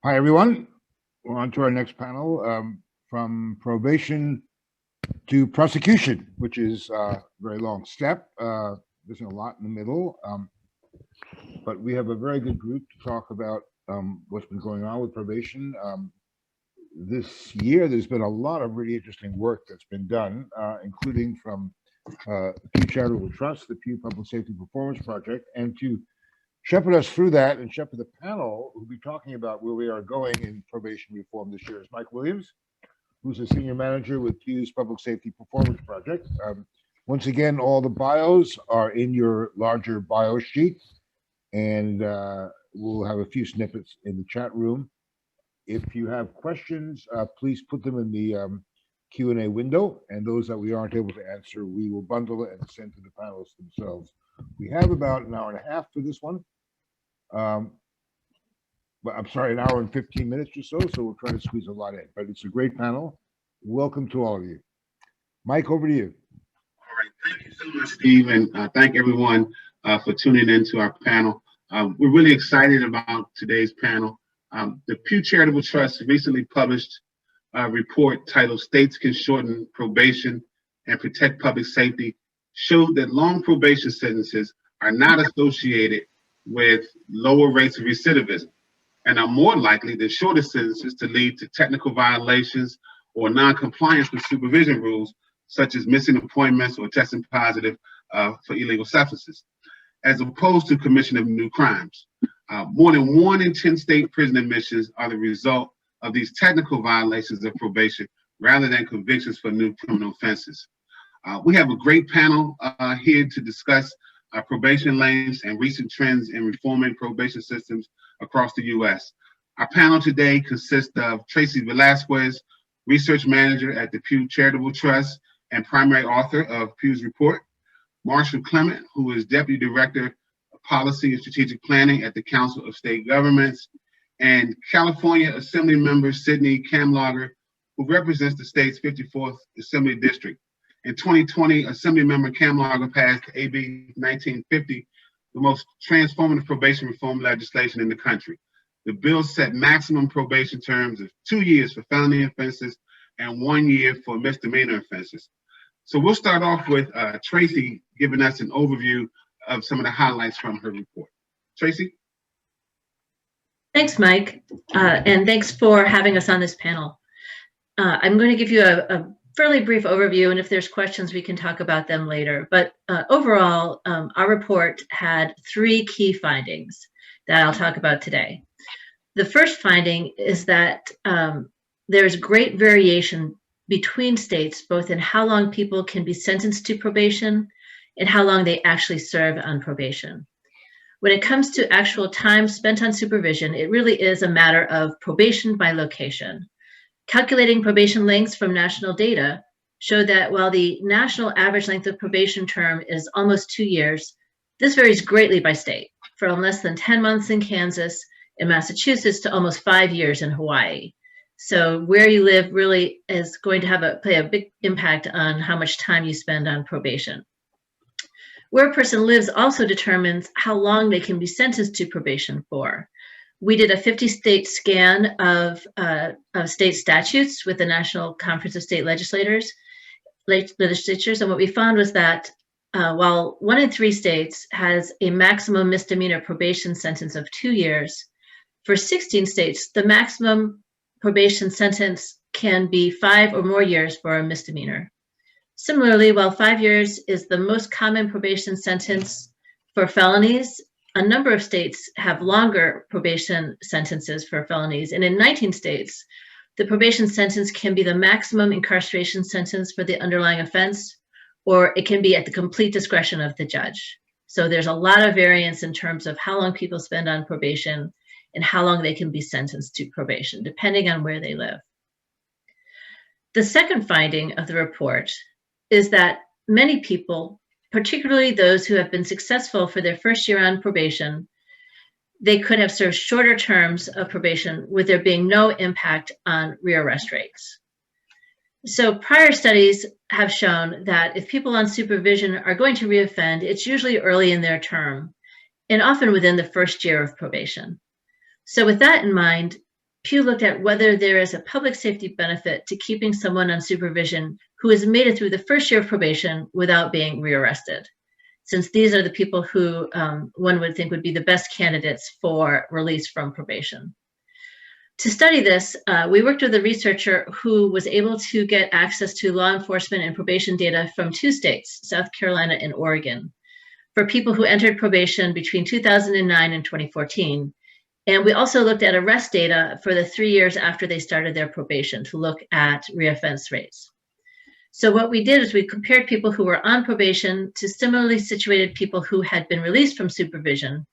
Hi, everyone. We're on to our next panel, from probation to prosecution, which is a very long step. There's a lot in the middle, but we have a very good group to talk about what's been going on with probation. This year, there's been a lot of really interesting work that's been done, including from Pew Charitable Trust, the Pew Public Safety Performance Project, and to shepherd us through that and shepherd the panel who'll be talking about where we are going in probation reform this year is Mike Williams, who's a senior manager with Pew's Public Safety Performance Project. Once again, all the bios are in your larger bio sheet, and we'll have a few snippets in the chat room. If you have questions, please put them in the Q&A window, and those that we aren't able to answer, we will bundle it and send to the panelists themselves. We have about an hour and a half for this one. But I'm sorry, an hour and 15 minutes or so we'll try to squeeze a lot in. But it's a great panel. Welcome to all of you. Mike, over to you. All right, thank you so much, Steve, and thank everyone for tuning in to our panel. We're really excited about today's panel. The Pew Charitable Trust recently published a report titled States Can Shorten Probation and Protect Public Safety, showed that long probation sentences are not associated with lower rates of recidivism and are more likely than shorter sentences to lead to technical violations or non-compliance with supervision rules, such as missing appointments or testing positive for illegal substances, as opposed to commission of new crimes. More than 1 in 10 state prison admissions are the result of these technical violations of probation rather than convictions for new criminal offenses. We have a great panel here to discuss probation lengths and recent trends in reforming probation systems across the U.S. Our panel today consists of Tracy Velázquez, research manager at the Pew Charitable Trust and primary author of Pew's report, Marshall Clement, who is deputy director of policy and strategic planning at the Council of State Governments, and California Assembly member Sidney Kamlager, who represents the state's 54th Assembly District. In 2020, Assemblymember Kamlager passed AB 1950, the most transformative probation reform legislation in the country. The bill set maximum probation terms of 2 years for felony offenses and 1 year for misdemeanor offenses. So we'll start off with Tracy giving us an overview of some of the highlights from her report. Tracy? Thanks, Mike, and thanks for having us on this panel. I'm going to give you a fairly brief overview, and if there's questions, we can talk about them later. But overall, our report had 3 key findings that I'll talk about today. The first finding is that there's great variation between states, both in how long people can be sentenced to probation and how long they actually serve on probation. When it comes to actual time spent on supervision, it really is a matter of probation by location. Calculating probation lengths from national data showed that while the national average length of probation term is almost 2 years, this varies greatly by state, from less than 10 months in Kansas and Massachusetts to almost 5 years in Hawaii. So where you live really is going to play a big impact on how much time you spend on probation. Where a person lives also determines how long they can be sentenced to probation for. We did a 50-state scan of state statutes with the National Conference of State Legislatures, and what we found was that while 1 in 3 states has a maximum misdemeanor probation sentence of 2 years, for 16 states, the maximum probation sentence can be 5 or more years for a misdemeanor. Similarly, while 5 years is the most common probation sentence for felonies, a number of states have longer probation sentences for felonies. And in 19 states, the probation sentence can be the maximum incarceration sentence for the underlying offense, or it can be at the complete discretion of the judge. So there's a lot of variance in terms of how long people spend on probation and how long they can be sentenced to probation, depending on where they live. The second finding of the report is that many people, particularly those who have been successful for their first year on probation, they could have served shorter terms of probation with there being no impact on rearrest rates. So prior studies have shown that if people on supervision are going to reoffend, it's usually early in their term and often within the first year of probation. So with that in mind, Pew looked at whether there is a public safety benefit to keeping someone on supervision who has made it through the first year of probation without being rearrested, since these are the people who one would think would be the best candidates for release from probation. To study this, we worked with a researcher who was able to get access to law enforcement and probation data from 2 states, South Carolina and Oregon, for people who entered probation between 2009 and 2014. And we also looked at arrest data for the 3 years after they started their probation to look at reoffense rates. So what we did is we compared people who were on probation to similarly situated people who had been released from supervision.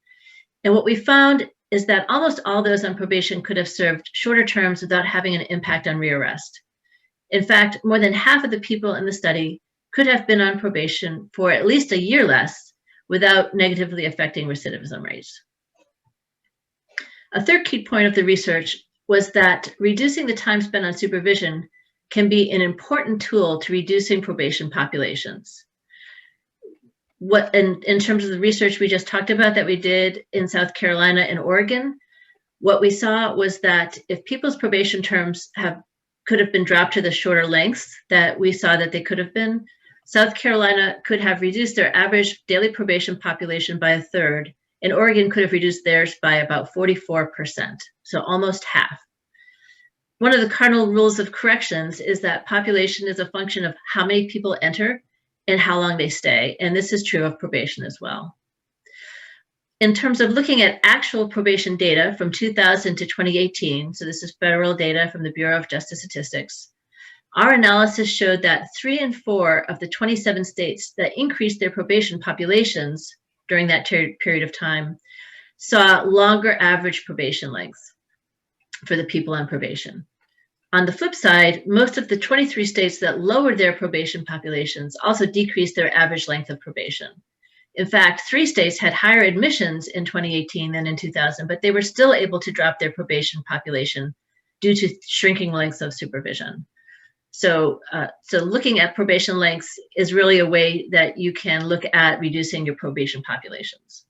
And what we found is that almost all those on probation could have served shorter terms without having an impact on rearrest. In fact, more than half of the people in the study could have been on probation for at least a year less without negatively affecting recidivism rates. A third key point of the research was that reducing the time spent on supervision can be an important tool to reducing probation populations. What in terms of the research we just talked about that we did in South Carolina and Oregon, what we saw was that if people's probation terms could have been dropped to the shorter lengths that we saw that they could have been, South Carolina could have reduced their average daily probation population by 1/3, and Oregon could have reduced theirs by about 44%, so almost half. One of the cardinal rules of corrections is that population is a function of how many people enter and how long they stay, and this is true of probation as well. In terms of looking at actual probation data from 2000 to 2018, so this is federal data from the Bureau of Justice Statistics, our analysis showed that 3 in 4 of the 27 states that increased their probation populations during that period of time saw longer average probation lengths for the people on probation. On the flip side, most of the 23 states that lowered their probation populations also decreased their average length of probation. In fact, 3 states had higher admissions in 2018 than in 2000, but they were still able to drop their probation population due to shrinking lengths of supervision. So looking at probation lengths is really a way that you can look at reducing your probation populations.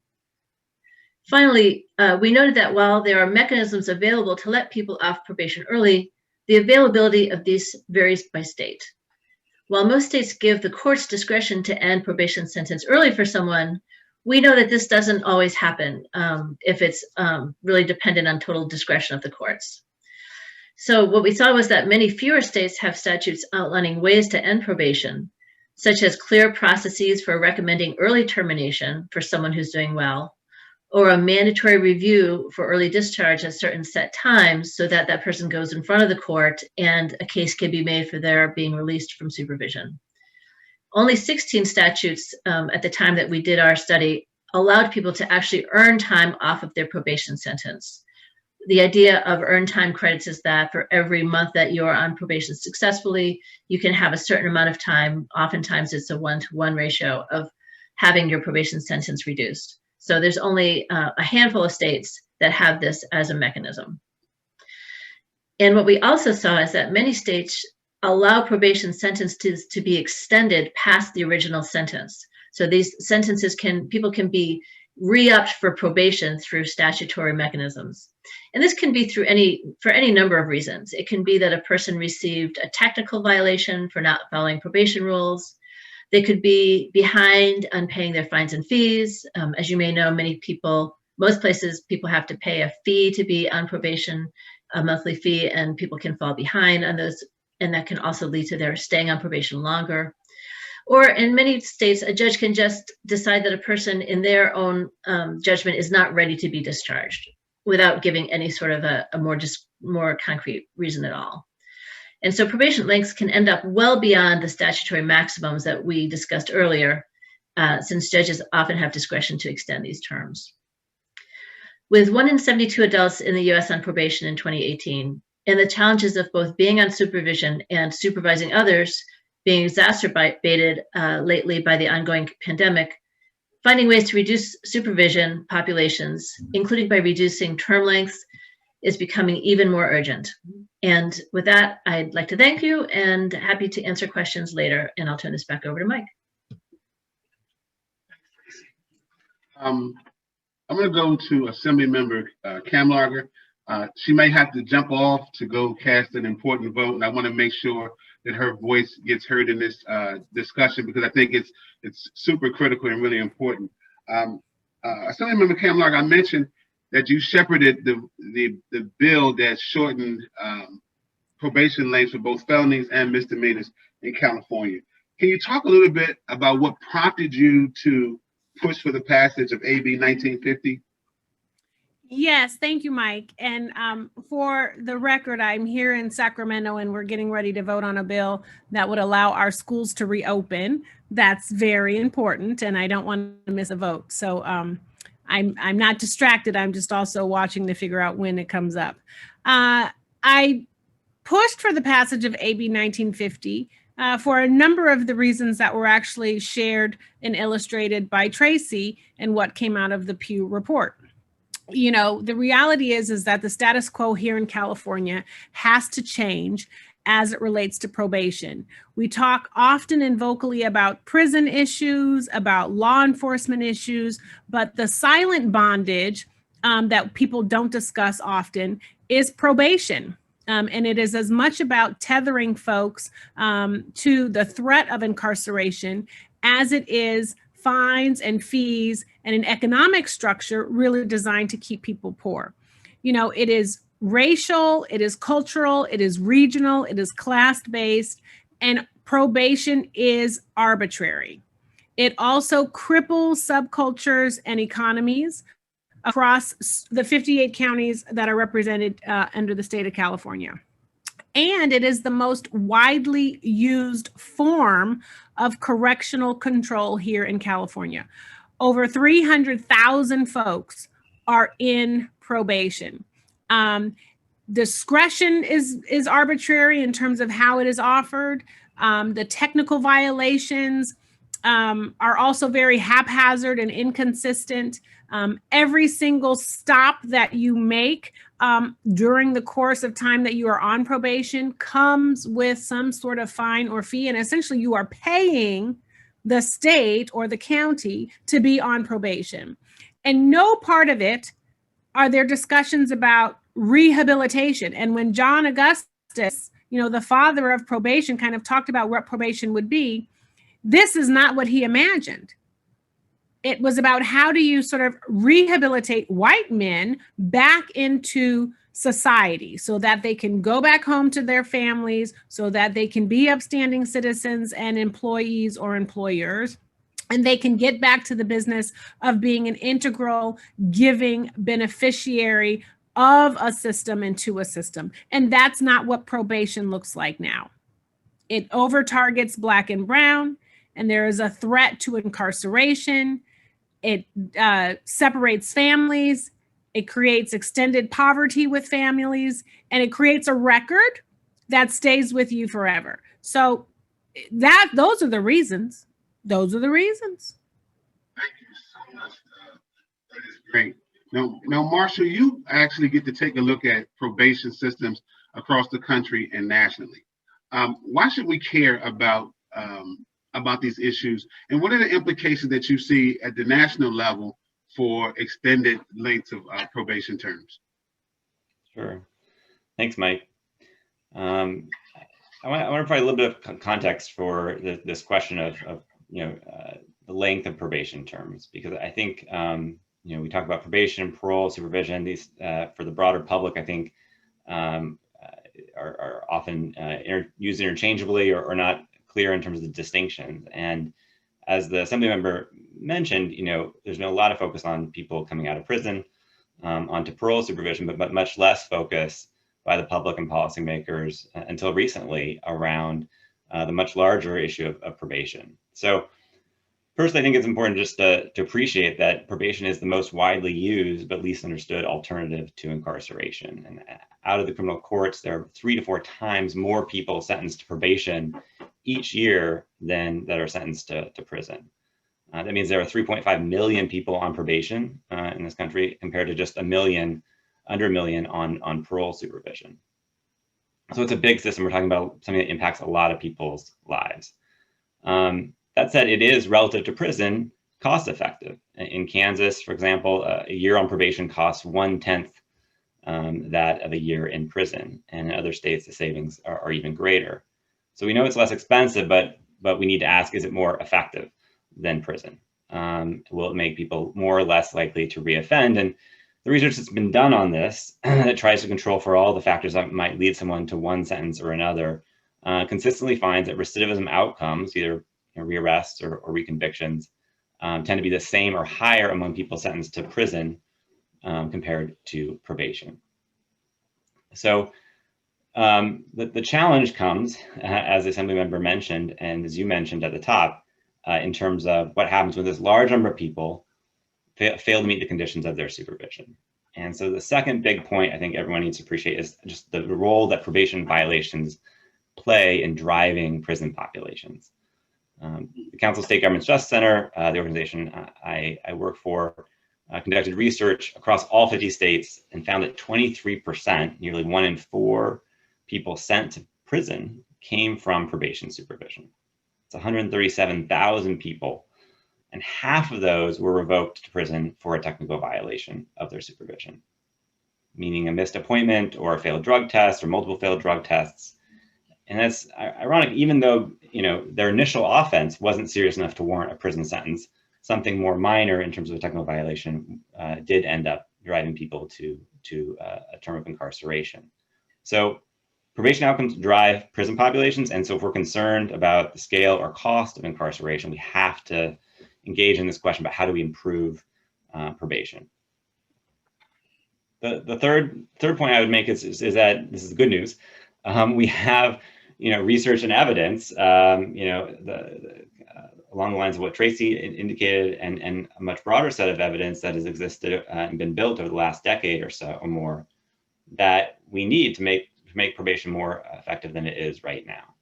Finally, we noted that while there are mechanisms available to let people off probation early, the availability of these varies by state. While most states give the court's discretion to end probation sentence early for someone, we know that this doesn't always happen if it's really dependent on total discretion of the courts. So what we saw was that many fewer states have statutes outlining ways to end probation, such as clear processes for recommending early termination for someone who's doing well, or a mandatory review for early discharge at certain set times so that that person goes in front of the court and a case can be made for their being released from supervision. Only 16 statutes at the time that we did our study allowed people to actually earn time off of their probation sentence. The idea of earned time credits is that for every month that you're on probation successfully, you can have a certain amount of time. Oftentimes it's a 1-to-1 ratio of having your probation sentence reduced. So there's only a handful of states that have this as a mechanism. And what we also saw is that many states allow probation sentences to be extended past the original sentence. So these sentences people can be re-upped for probation through statutory mechanisms. And this can be for any number of reasons. It can be that a person received a technical violation for not following probation rules. They could be behind on paying their fines and fees. As you may know, most places, people have to pay a fee to be on probation, a monthly fee, and people can fall behind on those, and that can also lead to their staying on probation longer. Or in many states, a judge can just decide that a person in their own judgment is not ready to be discharged without giving any sort of a more concrete reason at all. And so probation lengths can end up well beyond the statutory maximums that we discussed earlier, since judges often have discretion to extend these terms. With 1 in 72 adults in the US on probation in 2018, and the challenges of both being on supervision and supervising others being exacerbated lately by the ongoing pandemic, finding ways to reduce supervision populations, including by reducing term lengths, is becoming even more urgent. And with that, I'd like to thank you and happy to answer questions later. And I'll turn this back over to Mike. I'm going to go to Assembly Member Kalmager. She may have to jump off to go cast an important vote, and I want to make sure that her voice gets heard in this discussion, because I think it's super critical and really important. Assemblymember Kalmager, I mentioned that you shepherded the bill that shortened probation lengths for both felonies and misdemeanors in California. Can you talk a little bit about what prompted you to push for the passage of AB 1950? Yes, thank you, Mike. And for the record, I'm here in Sacramento and we're getting ready to vote on a bill that would allow our schools to reopen. That's very important, and I don't want to miss a vote. So I'm not distracted. I'm just also watching to figure out when it comes up. I pushed for the passage of AB 1950 for a number of the reasons that were actually shared and illustrated by Tracy and what came out of the Pew report. You know, the reality is that the status quo here in California has to change as it relates to probation. We talk often and vocally about prison issues, about law enforcement issues, but the silent bondage that people don't discuss often is probation. And it is as much about tethering folks to the threat of incarceration as it is fines and fees and an economic structure really designed to keep people poor. You know, it is racial, it is cultural, it is regional, it is class-based, and probation is arbitrary. It also cripples subcultures and economies across the 58 counties that are represented under the state of California. And it is the most widely used form of correctional control here in California. Over 300,000 folks are in probation. Discretion is arbitrary in terms of how it is offered. The technical violations are also very haphazard and inconsistent. Every single stop that you make during the course of time that you are on probation comes with some sort of fine or fee, and essentially you are paying the state or the county to be on probation. And no part of it are there discussions about rehabilitation. And when John Augustus, you know, the father of probation, kind of talked about what probation would be, this is not what he imagined. It was about how do you sort of rehabilitate white men back into society so that they can go back home to their families, so that they can be upstanding citizens and employees or employers, and they can get back to the business of being an integral, giving beneficiary of a system into a system. And that's not what probation looks like now. It over-targets Black and brown, and there is a threat to incarceration. It separates families. It creates extended poverty with families, and it creates a record that stays with you forever. So those are the reasons. Those are the reasons. Thank you so much. That is great. Now, Marshall, you actually get to take a look at probation systems across the country and nationally. Why should we care about these issues, and what are the implications that you see at the national level for extended lengths of probation terms? Sure. Thanks, Mike. I want to provide a little bit of context for this question of the length of probation terms, because I think we talk about probation, parole, supervision. These for the broader public, I think are often used interchangeably or not clear in terms of the distinctions. And as the Assembly member mentioned, there's been a lot of focus on people coming out of prison, onto parole supervision, but much less focus by the public and policymakers until recently around the much larger issue of probation. So first, I think it's important just to appreciate that probation is the most widely used but least understood alternative to incarceration. And out of the criminal courts, there are 3 to 4 times more people sentenced to probation each year than that are sentenced to prison. That means there are 3.5 million people on probation in this country compared to just under a million on parole supervision. So it's a big system. We're talking about something that impacts a lot of people's lives. That said, it is relative to prison cost effective. In Kansas, for example, a year on probation costs 1/10 that of a year in prison. And in other states, the savings are even greater. So we know it's less expensive, but we need to ask, is it more effective than prison? Will it make people more or less likely to reoffend? And the research that's been done on this that tries to control for all the factors that might lead someone to one sentence or another consistently finds that recidivism outcomes, either rearrests or reconvictions, tend to be the same or higher among people sentenced to prison compared to probation. So the challenge comes, as the Assembly member mentioned, and as you mentioned at the top, in terms of what happens when this large number of people fail to meet the conditions of their supervision. And so the second big point I think everyone needs to appreciate is just the role that probation violations play in driving prison populations. The Council of State Governments Justice Center, the organization I work for, conducted research across all 50 states and found that 23%, nearly 1 in 4 people sent to prison, came from probation supervision. It's 137,000 people, and half of those were revoked to prison for a technical violation of their supervision, meaning a missed appointment or a failed drug test or multiple failed drug tests. And that's ironic, even though their initial offense wasn't serious enough to warrant a prison sentence, something more minor in terms of a technical violation did end up driving people to a term of incarceration. So probation outcomes drive prison populations. And so if we're concerned about the scale or cost of incarceration, we have to engage in this question about how do we improve probation. The third point I would make is that this is good news. We have research and evidence, along the lines of what Tracy indicated, and a much broader set of evidence that has existed and been built over the last decade or so or more, that we need to make probation more effective than it is right now.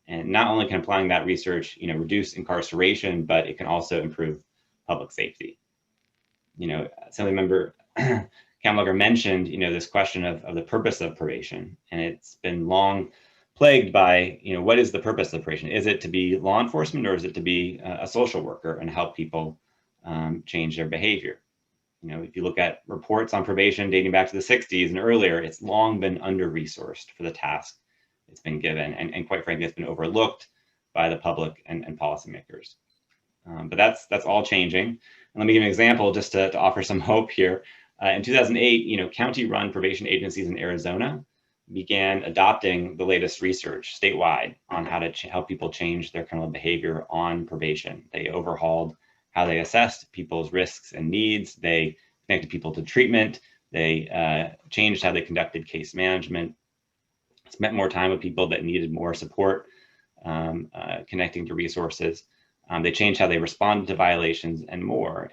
And not only can applying that research, reduce incarceration, but it can also improve public safety. Assemblymember Kalmager mentioned, this question of the purpose of probation, and it's been long plagued by, what is the purpose of probation? Is it to be law enforcement, or is it to be a social worker and help people change their behavior? If you look at reports on probation dating back to the 60s and earlier, it's long been under-resourced for the task it's been given, and quite frankly, it's been overlooked by the public and policymakers. But that's all changing. And let me give an example just to offer some hope here. In 2008, county-run probation agencies in Arizona began adopting the latest research statewide on how to help people change their criminal behavior on probation. They overhauled how they assessed people's risks and needs. They connected people to treatment. They changed how they conducted case management, spent more time with people that needed more support, connecting to resources. They changed how they responded to violations and more.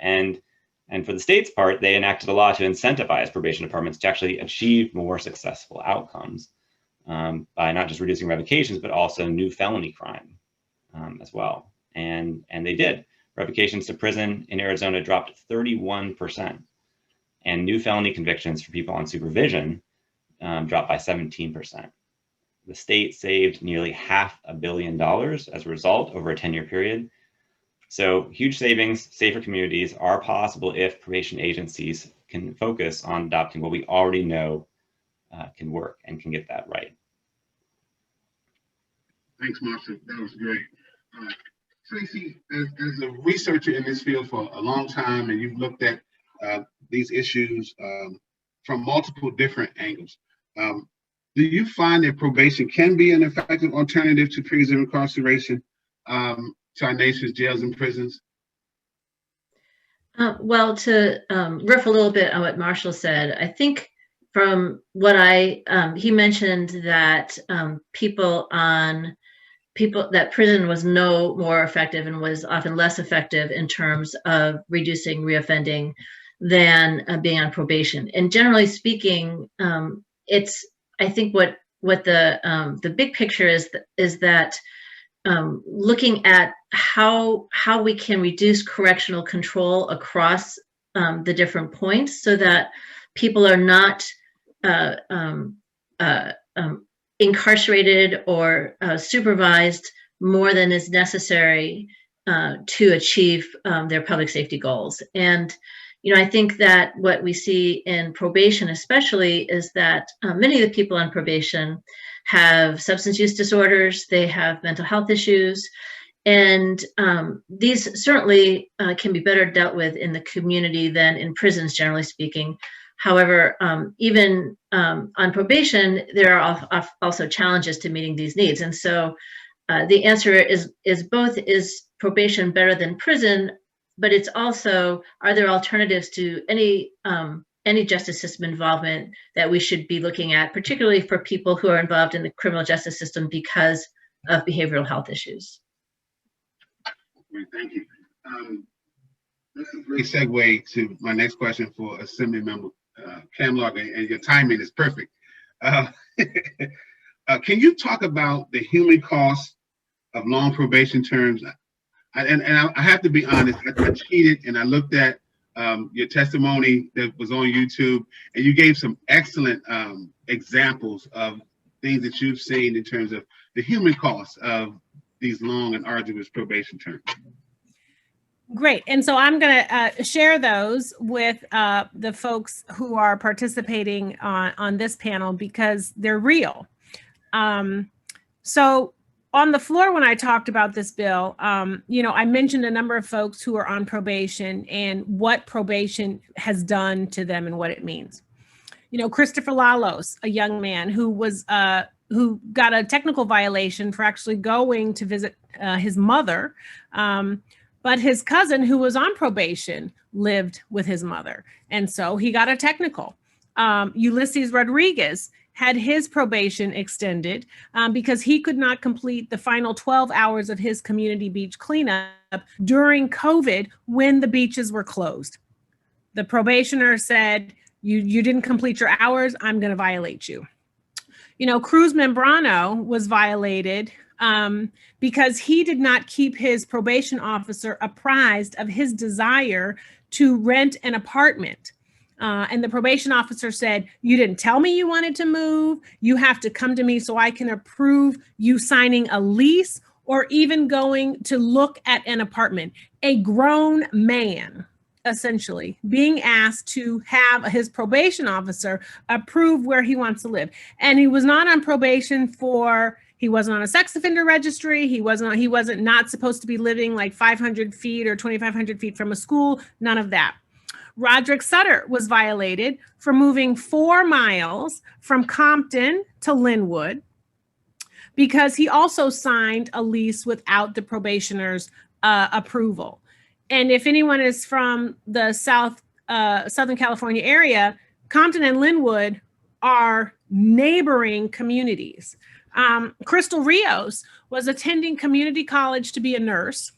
And for the state's part, they enacted a law to incentivize probation departments to actually achieve more successful outcomes by not just reducing revocations, but also new felony crime as well. And they did. Revocations to prison in Arizona dropped 31%, and new felony convictions for people on supervision dropped by 17%. The state saved nearly $500 million as a result over a 10-year period. So huge savings, safer communities are possible if probation agencies can focus on adopting what we already know can work and can get that right. Thanks, Marshall. That was great. Tracy, as a researcher in this field for a long time, and you've looked at these issues from multiple different angles, do you find that probation can be an effective alternative to periods of incarceration to our nation's jails and prisons? Well, to riff a little bit on what Marshall said, I think from what he mentioned that that prison was no more effective and was often less effective in terms of reducing reoffending than being on probation. And generally speaking, I think what the big picture is that looking at how we can reduce correctional control across the different points so that people are not incarcerated or supervised more than is necessary to achieve their public safety goals. And I think that what we see in probation especially is that many of the people on probation have substance use disorders, they have mental health issues, and these certainly can be better dealt with in the community than in prisons, generally speaking. However, even on probation, there are also challenges to meeting these needs. And so the answer is both, is probation better than prison, but it's also, are there alternatives to any justice system involvement that we should be looking at, particularly for people who are involved in the criminal justice system because of behavioral health issues? Great, thank you. This is a great segue to my next question for Assembly Member Kalmager, and your timing is perfect. Can you talk about the human cost of long probation terms? And I have to be honest, I cheated and I looked at your testimony that was on YouTube, and you gave some excellent examples of things that you've seen in terms of the human cost of these long and arduous probation terms. Great. And so I'm going to share those with the folks who are participating on this panel because they're real. So on the floor, when I talked about this bill, I mentioned a number of folks who are on probation and what probation has done to them and what it means. Christopher Lalos, a young man who got a technical violation for actually going to visit his mother. But his cousin, who was on probation, lived with his mother. And so he got a technical. Ulysses Rodriguez had his probation extended because he could not complete the final 12 hours of his community beach cleanup during COVID when the beaches were closed. The probationer said, you didn't complete your hours, I'm going to violate you. Cruz Membrano was violated because he did not keep his probation officer apprised of his desire to rent an apartment. And the probation officer said, you didn't tell me you wanted to move. You have to come to me so I can approve you signing a lease or even going to look at an apartment. A grown man, essentially, being asked to have his probation officer approve where he wants to live. And he was not on probation he wasn't on a sex offender registry. He wasn't not supposed to be living like 500 feet or 2,500 feet from a school, none of that. Roderick Sutter was violated for moving 4 miles from Compton to Linwood because he also signed a lease without the probationer's approval. And if anyone is from the Southern California area, Compton and Linwood are neighboring communities. Crystal Rios was attending community college to be a nurse,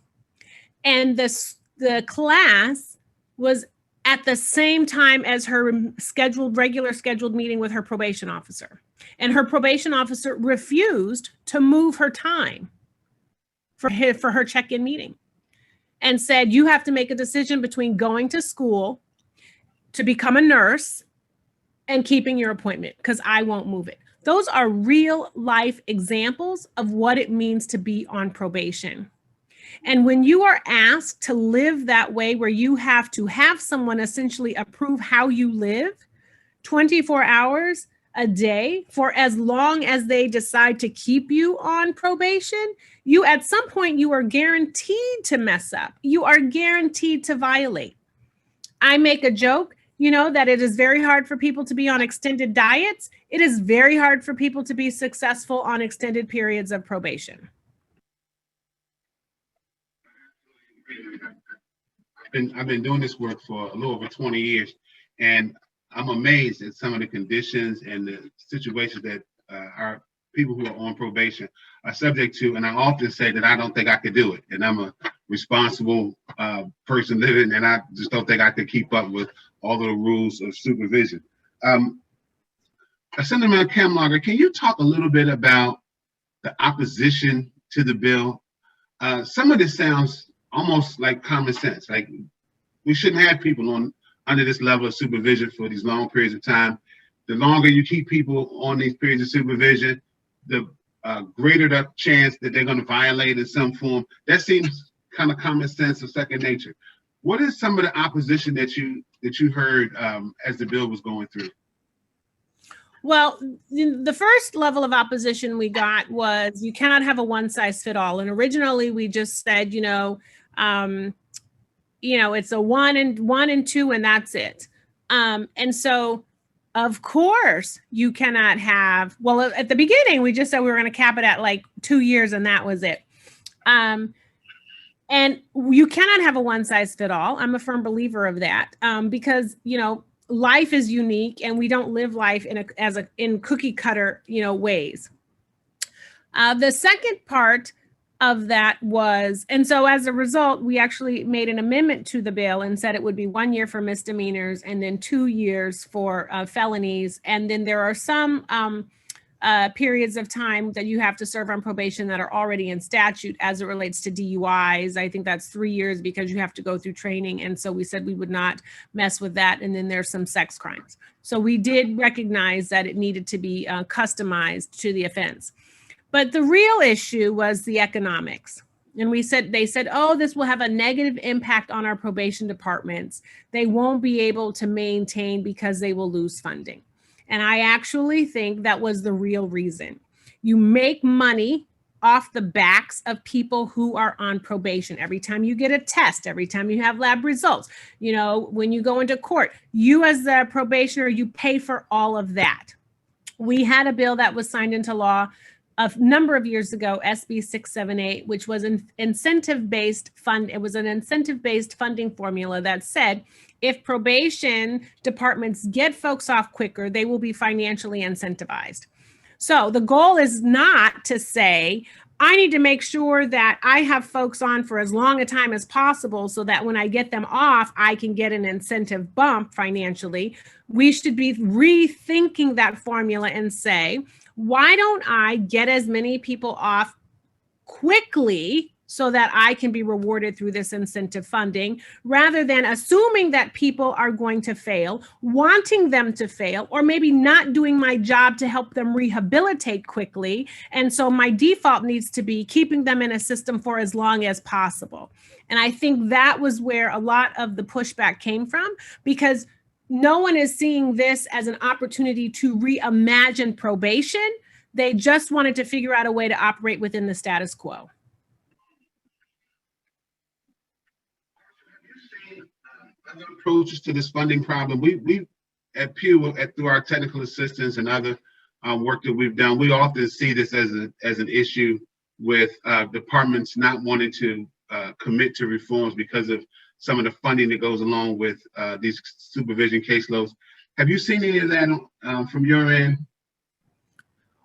and the class was at the same time as her regular scheduled meeting with her probation officer. And her probation officer refused to move her time for her check-in meeting and said, you have to make a decision between going to school to become a nurse and keeping your appointment because I won't move it. Those are real life examples of what it means to be on probation. And when you are asked to live that way, where you have to have someone essentially approve how you live 24 hours a day for as long as they decide to keep you on probation, at some point, you are guaranteed to mess up. You are guaranteed to violate. I make a joke, that it is very hard for people to be on extended diets. It is very hard for people to be successful on extended periods of probation. I've been doing this work for a little over 20 years, and I'm amazed at some of the conditions and the situations that our people who are on probation are subject to. And I often say that I don't think I could do it. And I'm a responsible person living, and I just don't think I could keep up with all of the rules of supervision. Assemblyman Kalmager, can you talk a little bit about the opposition to the bill? Some of this sounds almost like common sense. Like, we shouldn't have people under this level of supervision for these long periods of time. The longer you keep people on these periods of supervision, the greater the chance that they're going to violate in some form. That seems kind of common sense or second nature. What is some of the opposition that you that you heard as the bill was going through? Well, the first level of opposition we got was you cannot have a one size fit all. And originally we just said, it's a one and two, and that's it. And so, of course, you cannot have, well, at the beginning, we just said we were going to cap it at like 2 years, and that was it. And you cannot have a one size fit all. I'm a firm believer of that because, life is unique, and we don't live life in cookie cutter, ways. The second part of that was, and so as a result, we actually made an amendment to the bill and said it would be 1 year for misdemeanors and then 2 years for felonies. And then there are some periods of time that you have to serve on probation that are already in statute as it relates to DUIs. I think that's 3 years because you have to go through training. And so we said we would not mess with that. And then there's some sex crimes. So we did recognize that it needed to be customized to the offense. But the real issue was the economics. And they said, oh, this will have a negative impact on our probation departments. They won't be able to maintain because they will lose funding. And I actually think that was the real reason. You make money off the backs of people who are on probation. Every time you get a test, every time you have lab results, when you go into court, you as the probationer, you pay for all of that. We had a bill that was signed into law a number of years ago, SB 678, which was an incentive-based fund. It was an incentive-based funding formula that said, if probation departments get folks off quicker, they will be financially incentivized. So the goal is not to say, I need to make sure that I have folks on for as long a time as possible so that when I get them off, I can get an incentive bump financially. We should be rethinking that formula and say, why don't I get as many people off quickly so that I can be rewarded through this incentive funding, rather than assuming that people are going to fail, wanting them to fail, or maybe not doing my job to help them rehabilitate quickly. And so my default needs to be keeping them in a system for as long as possible. And I think that was where a lot of the pushback came from, because no one is seeing this as an opportunity to reimagine probation. They just wanted to figure out a way to operate within the status quo. Other approaches to this funding problem? We at Pew, through our technical assistance and other work that we've done, we often see this as an issue with departments not wanting to commit to reforms because of some of the funding that goes along with these supervision caseloads. Have you seen any of that from your end?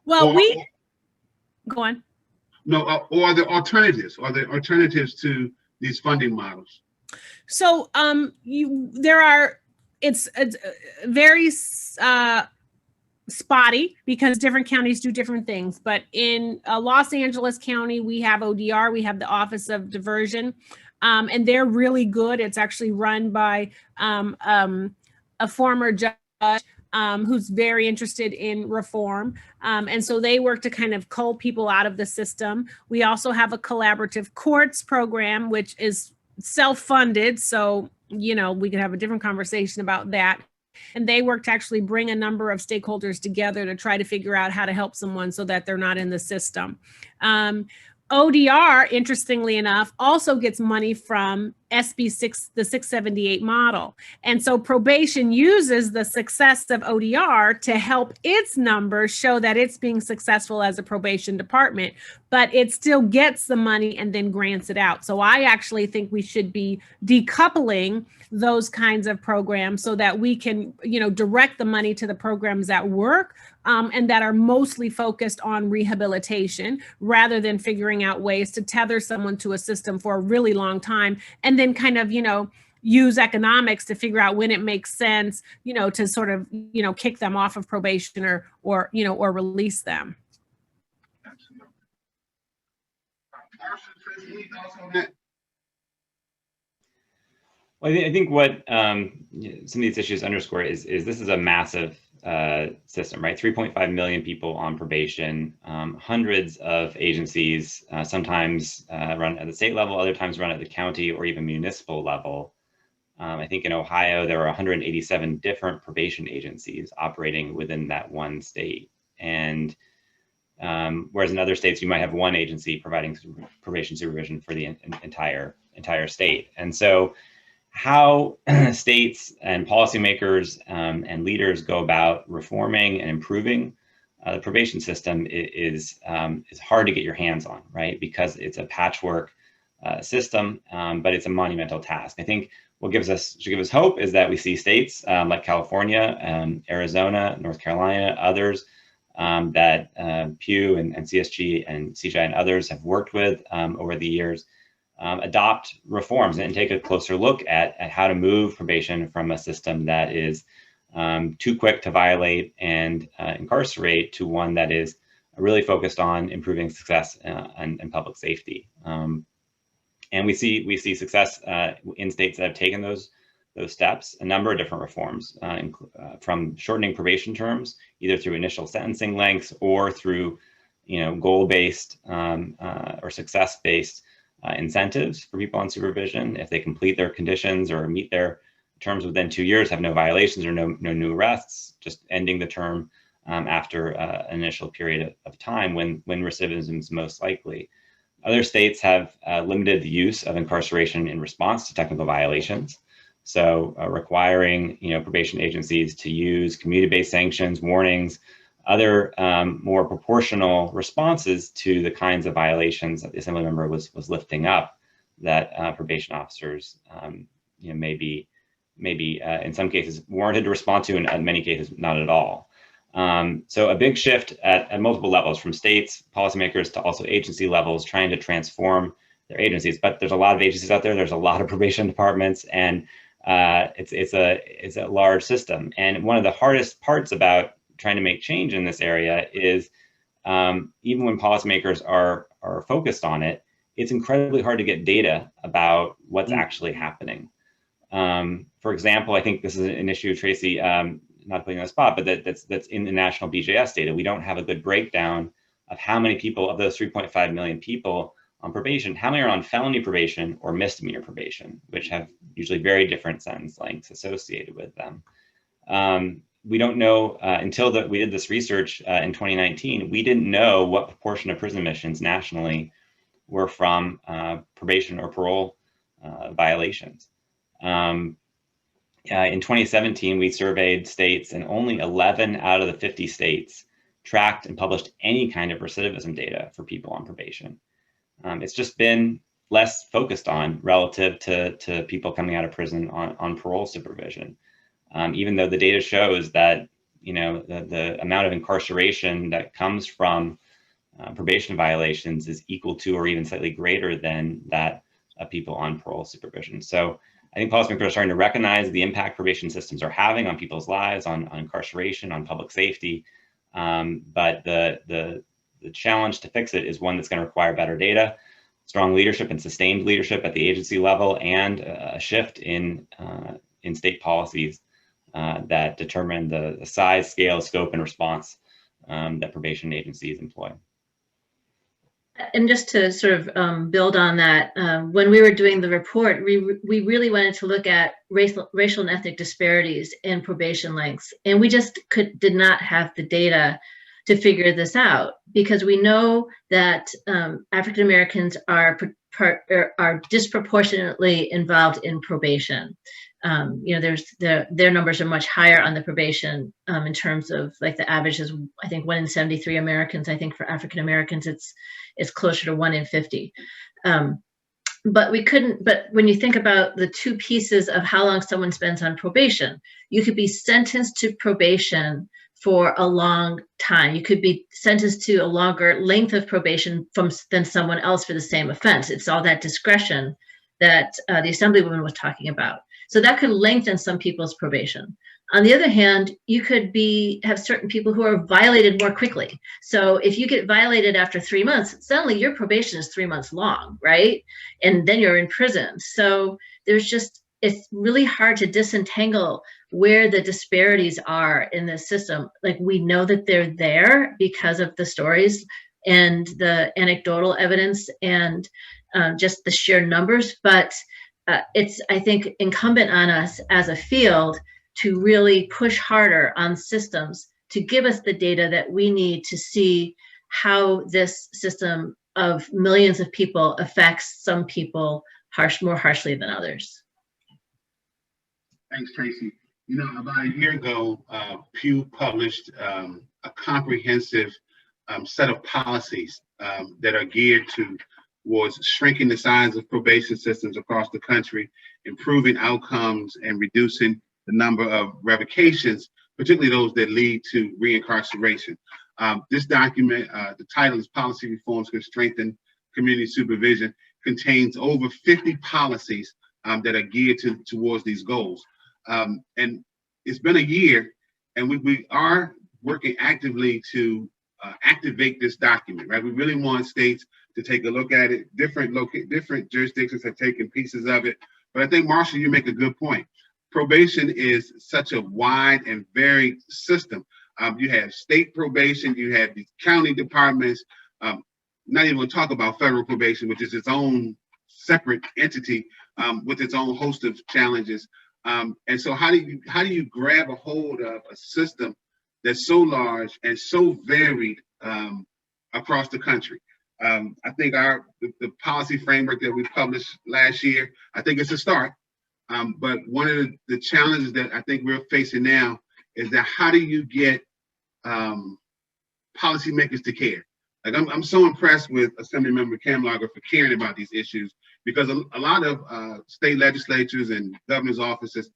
Well, go on. No, or are there alternatives? Are there alternatives to these funding models? So it's very spotty because different counties do different things. But in Los Angeles County, we have ODR, we have the Office of Diversion, and they're really good. It's actually run by a former judge who's very interested in reform. And so they work to kind of cull people out of the system. We also have a collaborative courts program, which is self-funded. So, we could have a different conversation about that. And they work to actually bring a number of stakeholders together to try to figure out how to help someone so that they're not in the system. ODR, interestingly enough, also gets money from SB 6, the 678 model. And so probation uses the success of ODR to help its numbers show that it's being successful as a probation department, but it still gets the money and then grants it out. So I actually think we should be decoupling those kinds of programs so that we can, direct the money to the programs that work and that are mostly focused on rehabilitation, rather than figuring out ways to tether someone to a system for a really long time and then kind of, use economics to figure out when it makes sense, to sort of, kick them off of probation or release them. Absolutely. Tracy, any thoughts on that? Well, I think what some of these issues underscore is this is a massive system, right? 3.5 million people on probation, hundreds of agencies, sometimes run at the state level, other times run at the county or even municipal level. I think in Ohio, there are 187 different probation agencies operating within that one state. And whereas in other states, you might have one agency providing probation supervision for the entire state. And so how states and policymakers and leaders go about reforming and improving the probation system is hard to get your hands on, right? Because it's a patchwork system, but it's a monumental task. I think what should give us hope is that we see states like California, Arizona, North Carolina, others that Pew and CSG and CGI and others have worked with over the years adopt reforms and take a closer look at how to move probation from a system that is too quick to violate and incarcerate to one that is really focused on improving success and public safety. And we see success in states that have taken those steps, a number of different reforms, from shortening probation terms, either through initial sentencing lengths or through, goal-based or success-based incentives for people on supervision. If they complete their conditions or meet their terms within 2 years, have no violations or no new arrests, just ending the term after an initial period of time when recidivism is most likely. Other states have limited the use of incarceration in response to technical violations. So requiring probation agencies to use community-based sanctions, warnings, other more proportional responses to the kinds of violations that the Assembly member was lifting up that probation officers may be in some cases warranted to respond to, and in many cases not at all. So a big shift at multiple levels, from states, policymakers, to also agency levels, trying to transform their agencies. But there's a lot of agencies out there. There's a lot of probation departments, and it's a large system. And one of the hardest parts about trying to make change in this area is even when policymakers are focused on it, it's incredibly hard to get data about what's actually happening. For example, I think this is an issue, Tracy, not putting on the spot, but that's in the national BJS data. We don't have a good breakdown of how many people of those 3.5 million people on probation, how many are on felony probation or misdemeanor probation, which have usually very different sentence lengths associated with them. We don't know until we did this research in 2019, we didn't know what proportion of prison admissions nationally were from probation or parole violations. In 2017, we surveyed states, and only 11 out of the 50 states tracked and published any kind of recidivism data for people on probation. It's just been less focused on relative to people coming out of prison on parole supervision. Even though the data shows that the amount of incarceration that comes from probation violations is equal to or even slightly greater than that of people on parole supervision. So I think policymakers are starting to recognize the impact probation systems are having on people's lives, on incarceration, on public safety. But the challenge to fix it is one that's going to require better data, strong leadership and sustained leadership at the agency level, and a shift in state policies that determine the size, scale, scope, and response that probation agencies employ. And just to sort of build on that, when we were doing the report, we really wanted to look at racial and ethnic disparities in probation lengths, and we just did not have the data to figure this out, because we know that African Americans are disproportionately involved in probation. Their numbers are much higher on the probation in terms of, like, the average is, I think, 1 in 73 Americans. I think for African Americans, it's closer to 1 in 50. But when you think about the two pieces of how long someone spends on probation, you could be sentenced to probation for a long time. You could be sentenced to a longer length of probation than someone else for the same offense. It's all that discretion that the Assemblywoman was talking about. So that could lengthen some people's probation. On the other hand, you could have certain people who are violated more quickly. So if you get violated after 3 months, suddenly your probation is 3 months long, right? And then you're in prison. So it's really hard to disentangle where the disparities are in the system. Like, we know that they're there because of the stories and the anecdotal evidence and just the sheer numbers, but it's, I think, incumbent on us as a field to really push harder on systems to give us the data that we need to see how this system of millions of people affects some people more harshly than others. Thanks, Tracy. You know, about a year ago, Pew published a comprehensive set of policies that are geared towards shrinking the size of probation systems across the country, improving outcomes, and reducing the number of revocations, particularly those that lead to reincarceration. This document, the title is Policy Reforms Can Strengthen Community Supervision, contains over 50 policies that are geared towards these goals. And it's been a year, and we are working actively to activate this document, right? We really want states to take a look at it. Different jurisdictions have taken pieces of it, but I think, Marshall, you make a good point. Probation is such a wide and varied system. You have state probation, you have these county departments, not even talk about federal probation, which is its own separate entity with its own host of challenges. And so how do you grab a hold of a system that's so large and so varied across the country? I think the policy framework that we published last year, I think it's a start. But one of the challenges that I think we're facing now is that how do you get policymakers to care? Like I'm so impressed with Assemblymember Kalmager for caring about these issues, because a lot of state legislatures and governor's offices,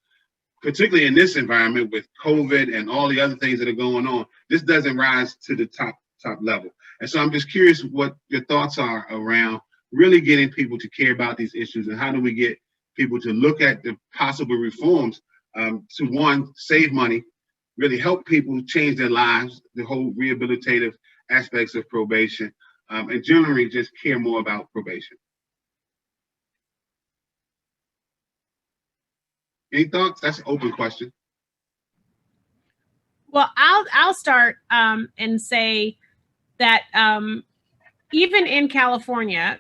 particularly in this environment with COVID and all the other things that are going on, this doesn't rise to the top level. And so I'm just curious what your thoughts are around really getting people to care about these issues, and how do we get people to look at the possible reforms to, one, save money, really help people change their lives, the whole rehabilitative aspects of probation, and generally just care more about probation. Any thoughts? That's an open question. Well, I'll start and say that even in California,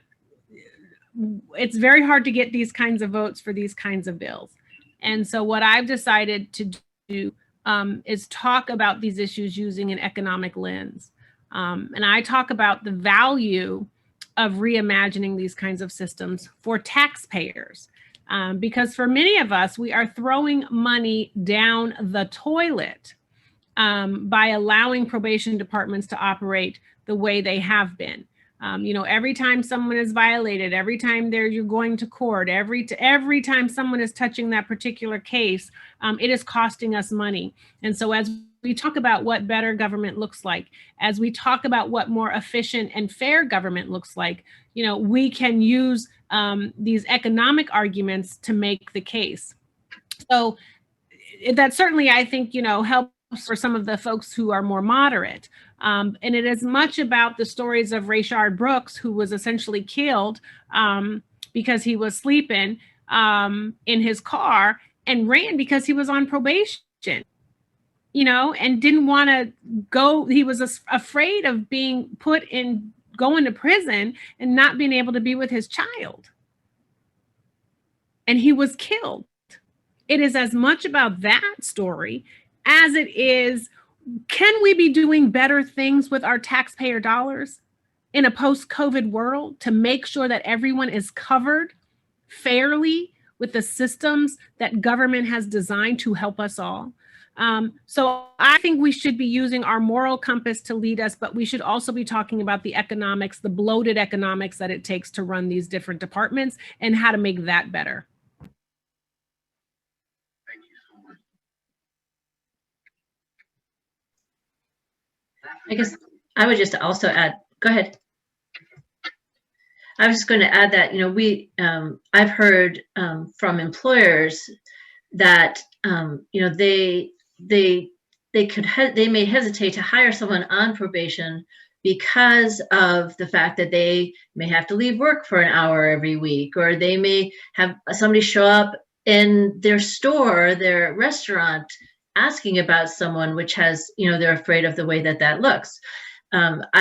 it's very hard to get these kinds of votes for these kinds of bills. And so what I've decided to do is talk about these issues using an economic lens. And I talk about the value of reimagining these kinds of systems for taxpayers. Because for many of us, we are throwing money down the toilet by allowing probation departments to operate the way they have been. You know, every time someone is violated, every time you're going to court, every time someone is touching that particular case, it is costing us money. And so as we talk about what better government looks like, as we talk about what more efficient and fair government looks like, you know, we can use these economic arguments to make the case. So that certainly, I think, you know, helps for some of the folks who are more moderate. And it is much about the stories of Rayshard Brooks, who was essentially killed because he was sleeping in his car and ran because he was on probation, you know, and didn't want to go. He was afraid of being going to prison and not being able to be with his child. And he was killed. It is as much about that story as it is, can we be doing better things with our taxpayer dollars in a post-COVID world to make sure that everyone is covered fairly with the systems that government has designed to help us all? So I think we should be using our moral compass to lead us, but we should also be talking about the economics, the bloated economics that it takes to run these different departments and how to make that better. Thank you so much. I guess I would just also add, go ahead. I was just going to add that, you know, I've heard from employers that, you know, they may hesitate to hire someone on probation because of the fact that they may have to leave work for an hour every week, or they may have somebody show up in their store, their restaurant, asking about someone, which has, you know, they're afraid of the way that looks. One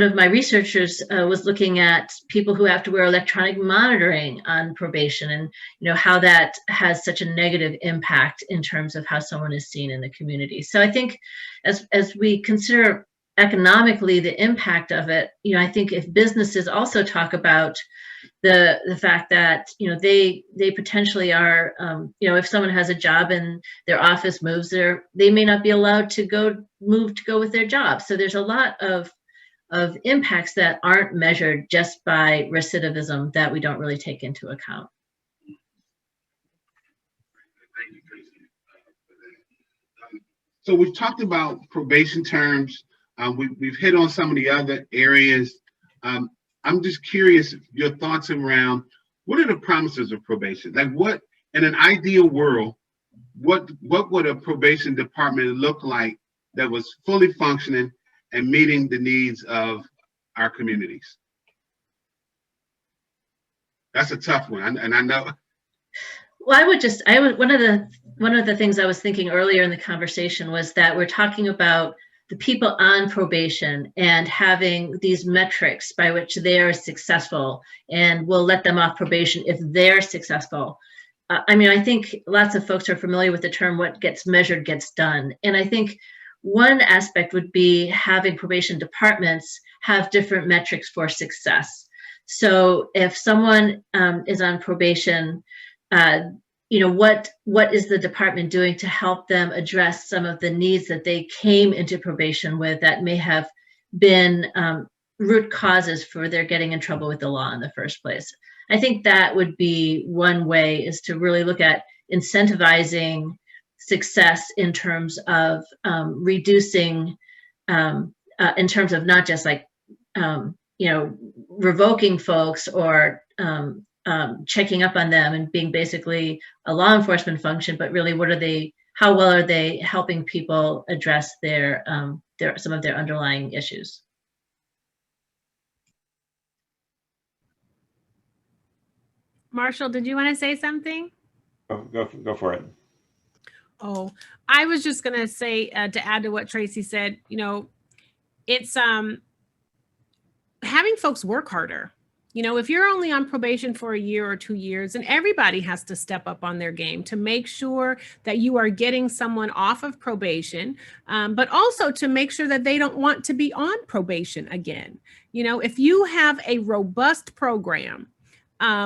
of my researchers was looking at people who have to wear electronic monitoring on probation, and how that has such a negative impact in terms of how someone is seen in the community. So I think as we consider economically the impact of it, I think if businesses also talk about the fact that they potentially are, if someone has a job and their office moves, they may not be allowed to go with their job. So there's a lot of impacts that aren't measured just by recidivism that we don't really take into account. Thank you, Tracy, for that. So we've talked about probation terms. We've hit on some of the other areas. I'm just curious your thoughts around what are the promises of probation? Like, what in an ideal world, what would a probation department look like that was fully functioning and meeting the needs of our communities? That's a tough one, and I know. Well, one of the things I was thinking earlier in the conversation was that we're talking about the people on probation and having these metrics by which they are successful, and we'll let them off probation if they're successful. I think lots of folks are familiar with the term, what gets measured gets done. And I think one aspect would be having probation departments have different metrics for success. So if someone is on probation, what is the department doing to help them address some of the needs that they came into probation with that may have been root causes for their getting in trouble with the law in the first place? I think that would be one way, is to really look at incentivizing success in terms of reducing, in terms of not just like, revoking folks or checking up on them and being basically a law enforcement function, but really how well are they helping people address their some of their underlying issues? Marshall, did you want to say something? Go for it. Oh, I was just going to say, to add to what Tracy said, it's having folks work harder. If you're only on probation for a year or 2 years, and everybody has to step up on their game to make sure that you are getting someone off of probation, but also to make sure that they don't want to be on probation again. If you have a robust program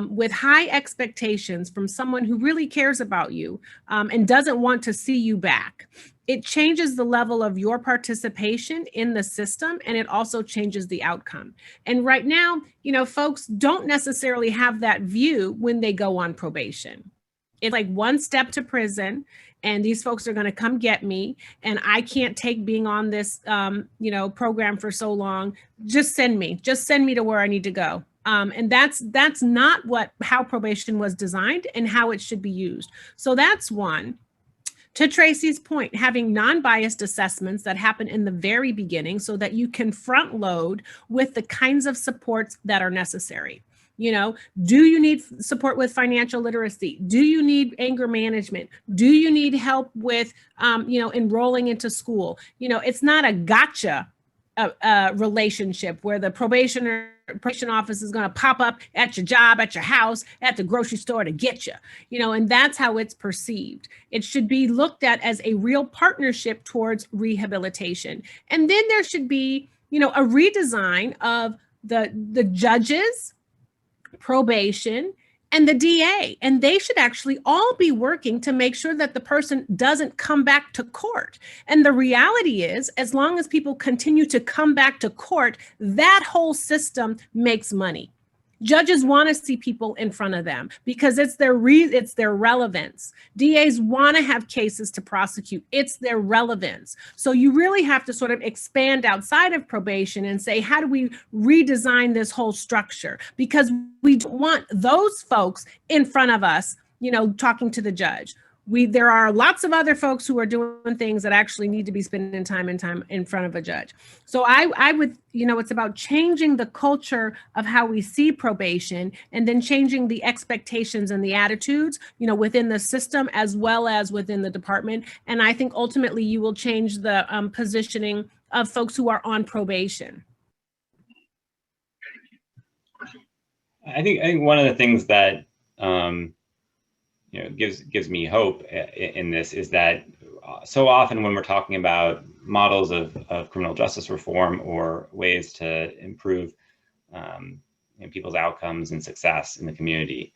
with high expectations from someone who really cares about you and doesn't want to see you back, it changes the level of your participation in the system, and it also changes the outcome. And right now, folks don't necessarily have that view when they go on probation. It's like one step to prison, and these folks are going to come get me, and I can't take being on this, program for so long. Just send me to where I need to go. And that's not how probation was designed and how it should be used. So that's one. To Tracy's point, having non-biased assessments that happen in the very beginning so that you can front load with the kinds of supports that are necessary. Do you need support with financial literacy? Do you need anger management? Do you need help with, enrolling into school? It's not a gotcha relationship where the probation office is going to pop up at your job, at your house, at the grocery store to get you, and that's how it's perceived. It should be looked at as a real partnership towards rehabilitation. And then there should be, a redesign of the judges, probation, and the DA, and they should actually all be working to make sure that the person doesn't come back to court. And the reality is, as long as people continue to come back to court, that whole system makes money. Judges want to see people in front of them because it's their relevance. DAs want to have cases to prosecute. It's their relevance. So you really have to sort of expand outside of probation and say, how do we redesign this whole structure? Because we don't want those folks in front of us, talking to the judge. there are lots of other folks who are doing things that actually need to be spending time in front of a judge. So I would, it's about changing the culture of how we see probation, and then changing the expectations and the attitudes, within the system as well as within the department. And I think ultimately you will change the positioning of folks who are on probation. I think one of the things that gives me hope in this is that so often when we're talking about models of criminal justice reform or ways to improve people's outcomes and success in the community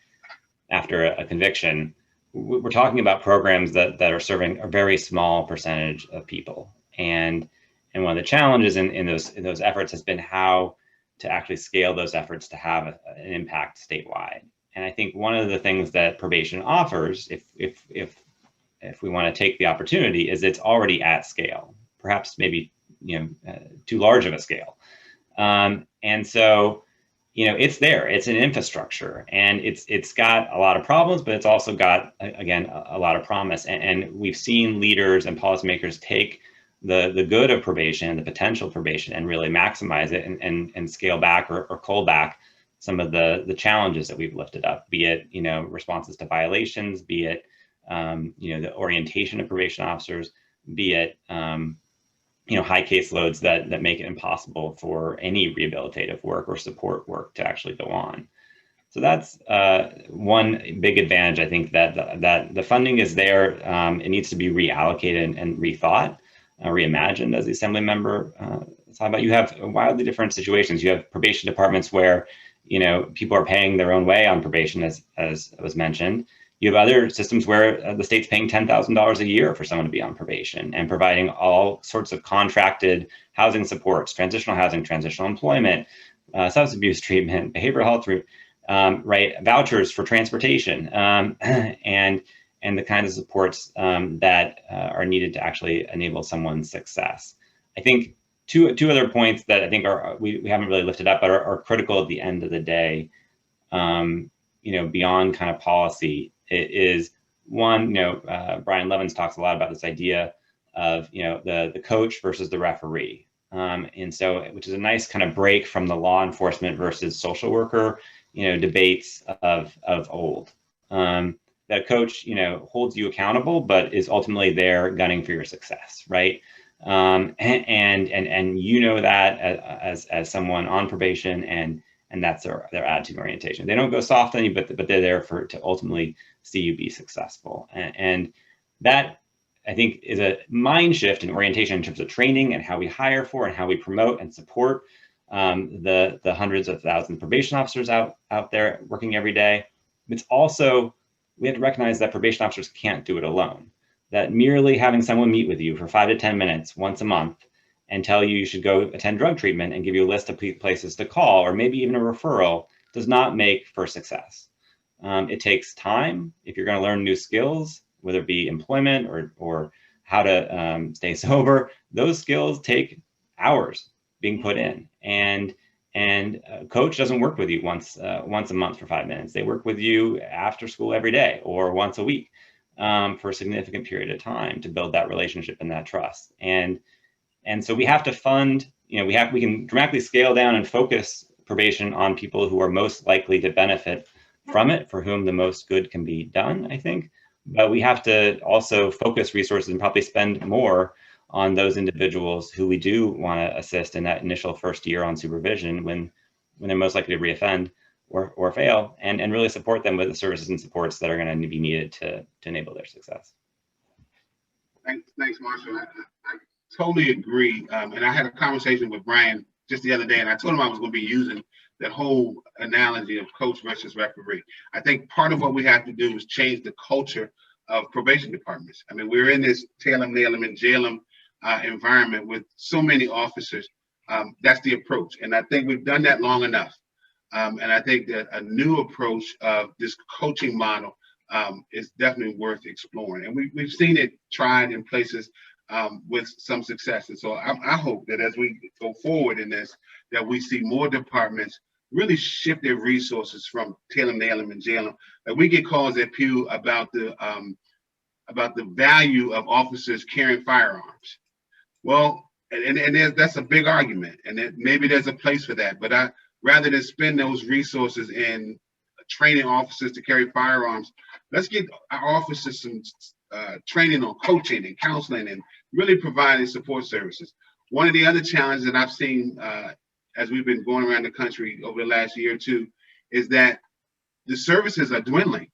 after a conviction, we're talking about programs that are serving a very small percentage of people. And one of the challenges in those efforts has been how to actually scale those efforts to have an impact statewide. And I think one of the things that probation offers, if we want to take the opportunity, is it's already at scale, perhaps maybe too large of a scale. And so it's there. It's an infrastructure, and it's got a lot of problems, but it's also got, again, a lot of promise. And we've seen leaders and policymakers take the good of probation and the potential of probation and really maximize it and scale back or cull back some of the challenges that we've lifted up, be it responses to violations, be it the orientation of probation officers, be it high caseloads that make it impossible for any rehabilitative work or support work to actually go on. So that's one big advantage. I think that the funding is there. It needs to be reallocated and rethought, reimagined, as the Assembly member talked about. You have wildly different situations. You have probation departments where people are paying their own way on probation, as was mentioned. You have other systems where the state's paying $10,000 a year for someone to be on probation and providing all sorts of contracted housing supports, transitional housing, transitional employment, substance abuse treatment, behavioral health, vouchers for transportation, and the kinds of supports that are needed to actually enable someone's success. I think two other points that I think we haven't really lifted up, but are critical at the end of the day, beyond kind of policy, is one, Brian Levins talks a lot about this idea of, the coach versus the referee. And so, which is a nice kind of break from the law enforcement versus social worker, debates of old. That coach, holds you accountable, but is ultimately there gunning for your success, right? And that as someone on probation, and that's their attitude and orientation. They don't go soft on you, but they're there to ultimately see you be successful. And that, I think, is a mind shift in orientation in terms of training and how we hire for and how we promote and support the hundreds of thousands of probation officers out there working every day. It's also, we have to recognize that probation officers can't do it alone. That merely having someone meet with you for 5 to 10 minutes once a month and tell you should go attend drug treatment and give you a list of places to call, or maybe even a referral, does not make for success. It takes time. If you're going to learn new skills, whether it be employment or how to stay sober, those skills take hours being put in. And a coach doesn't work with you once a month for 5 minutes. They work with you after school every day or once a week for a significant period of time to build that relationship and that trust. And so we have to fund, we can dramatically scale down and focus probation on people who are most likely to benefit from it, for whom the most good can be done, I think. But we have to also focus resources and probably spend more on those individuals who we do want to assist in that initial first year on supervision when they're most likely to reoffend or fail, and really support them with the services and supports that are going to be needed to enable their success. Thanks, Marshall. I totally agree. And I had a conversation with Brian just the other day, and I told him I was going to be using that whole analogy of coach versus referee. I think part of what we have to do is change the culture of probation departments. I mean, we're in this tail them, nail them, and jail them environment with so many officers. That's the approach. And I think we've done that long enough. And I think that a new approach of this coaching model is definitely worth exploring. And we've seen it tried in places with some success. And so I hope that as we go forward in this, that we see more departments really shift their resources from tail them, nail them, and jail them. Like we get calls at Pew about the about the value of officers carrying firearms. Well, that's a big argument, and maybe there's a place for that. But rather than spend those resources in training officers to carry firearms, let's get our officers some training on coaching and counseling and really providing support services. One of the other challenges that I've seen as we've been going around the country over the last year or two is that the services are dwindling.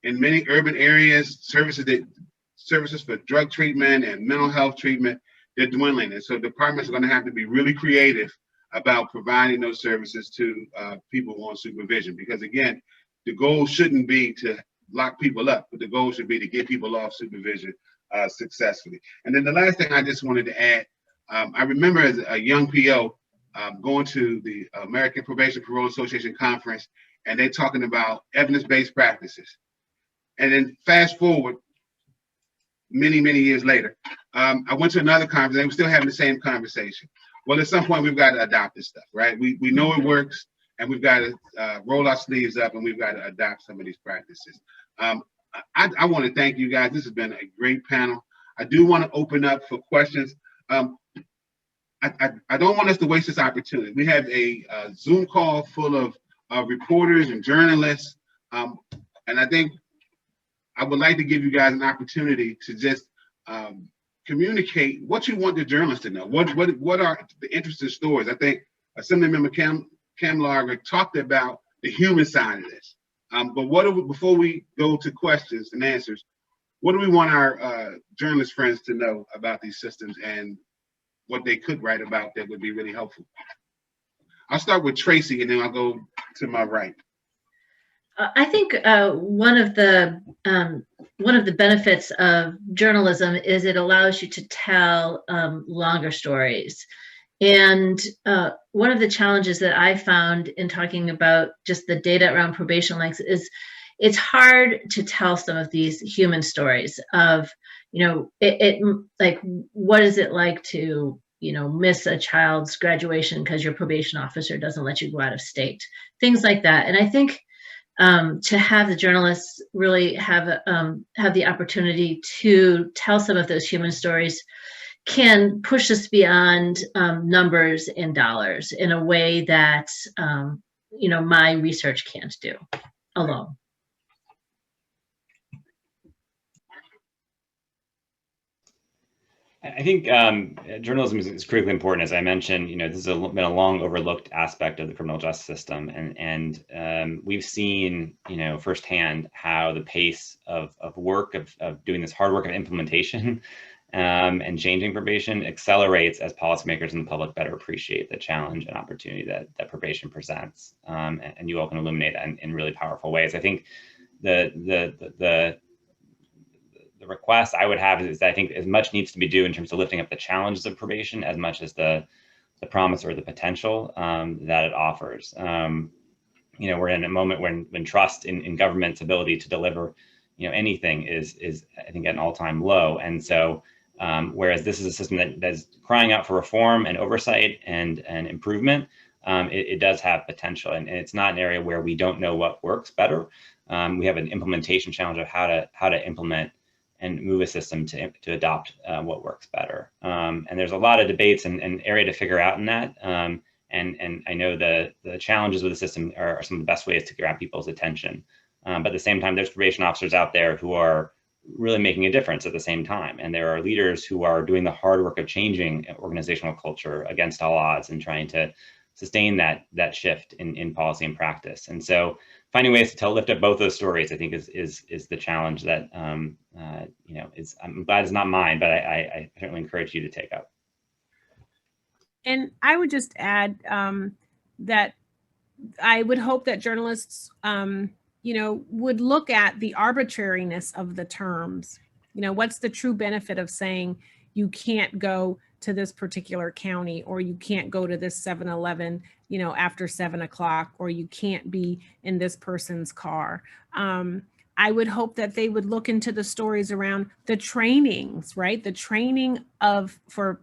In many urban areas, services for drug treatment and mental health treatment, they're dwindling. And so departments are going to have to be really creative about providing those services to people on supervision. Because again, the goal shouldn't be to lock people up, but the goal should be to get people off supervision successfully. And then the last thing I just wanted to add, I remember as a young PO going to the American Probation Parole Association conference, and they're talking about evidence-based practices. And then fast forward many, many years later, I went to another conference, and they were still having the same conversation. Well, at some point, we've got to adopt this stuff, right? We know it works, and we've got to roll our sleeves up, and we've got to adopt some of these practices. I want to thank you guys. This has been a great panel. I do want to open up for questions. I don't want us to waste this opportunity. We have a Zoom call full of reporters and journalists, and I think I would like to give you guys an opportunity to just communicate what you want the journalists to know. What are the interesting stories? I think Assemblymember Kalmager talked about the human side of this. But before we go to questions and answers, what do we want our journalist friends to know about these systems and what they could write about that would be really helpful? I'll start with Tracy, and then I'll go to my right. I think one of the benefits of journalism is it allows you to tell longer stories. And one of the challenges that I found in talking about just the data around probation lengths is it's hard to tell some of these human stories of, like, what is it like to, miss a child's graduation because your probation officer doesn't let you go out of state, things like that. And I think to have the journalists really have the opportunity to tell some of those human stories can push us beyond numbers and dollars in a way that my research can't do alone. I think journalism is critically important. As I mentioned, this has been a long overlooked aspect of the criminal justice system, and we've seen, firsthand how the pace of work of doing this hard work of implementation and changing probation accelerates as policymakers and the public better appreciate the challenge and opportunity that probation presents, and you all can illuminate that in really powerful ways. I think the request I would have is that I think as much needs to be done in terms of lifting up the challenges of probation as much as the promise or the potential that it offers. We're in a moment when trust in government's ability to deliver, anything is I think at an all-time low. And so whereas this is a system that's crying out for reform and oversight and improvement, it does have potential, and it's not an area where we don't know what works better. We have an implementation challenge of how to implement and move a system to adopt what works better. And there's a lot of debates and area to figure out in that. And I know the challenges with the system are some of the best ways to grab people's attention. But at the same time, there's probation officers out there who are really making a difference at the same time. And there are leaders who are doing the hard work of changing organizational culture against all odds and trying to sustain that shift in policy and practice. And so finding ways to lift up both those stories, I think is the challenge that, I'm glad it's not mine, but I certainly encourage you to take up. And I would just add that I would hope that journalists, would look at the arbitrariness of the terms. What's the true benefit of saying you can't go to this particular county, or you can't go to this 7-Eleven, after 7 o'clock, or you can't be in this person's car. I would hope that they would look into the stories around the trainings, right? The training for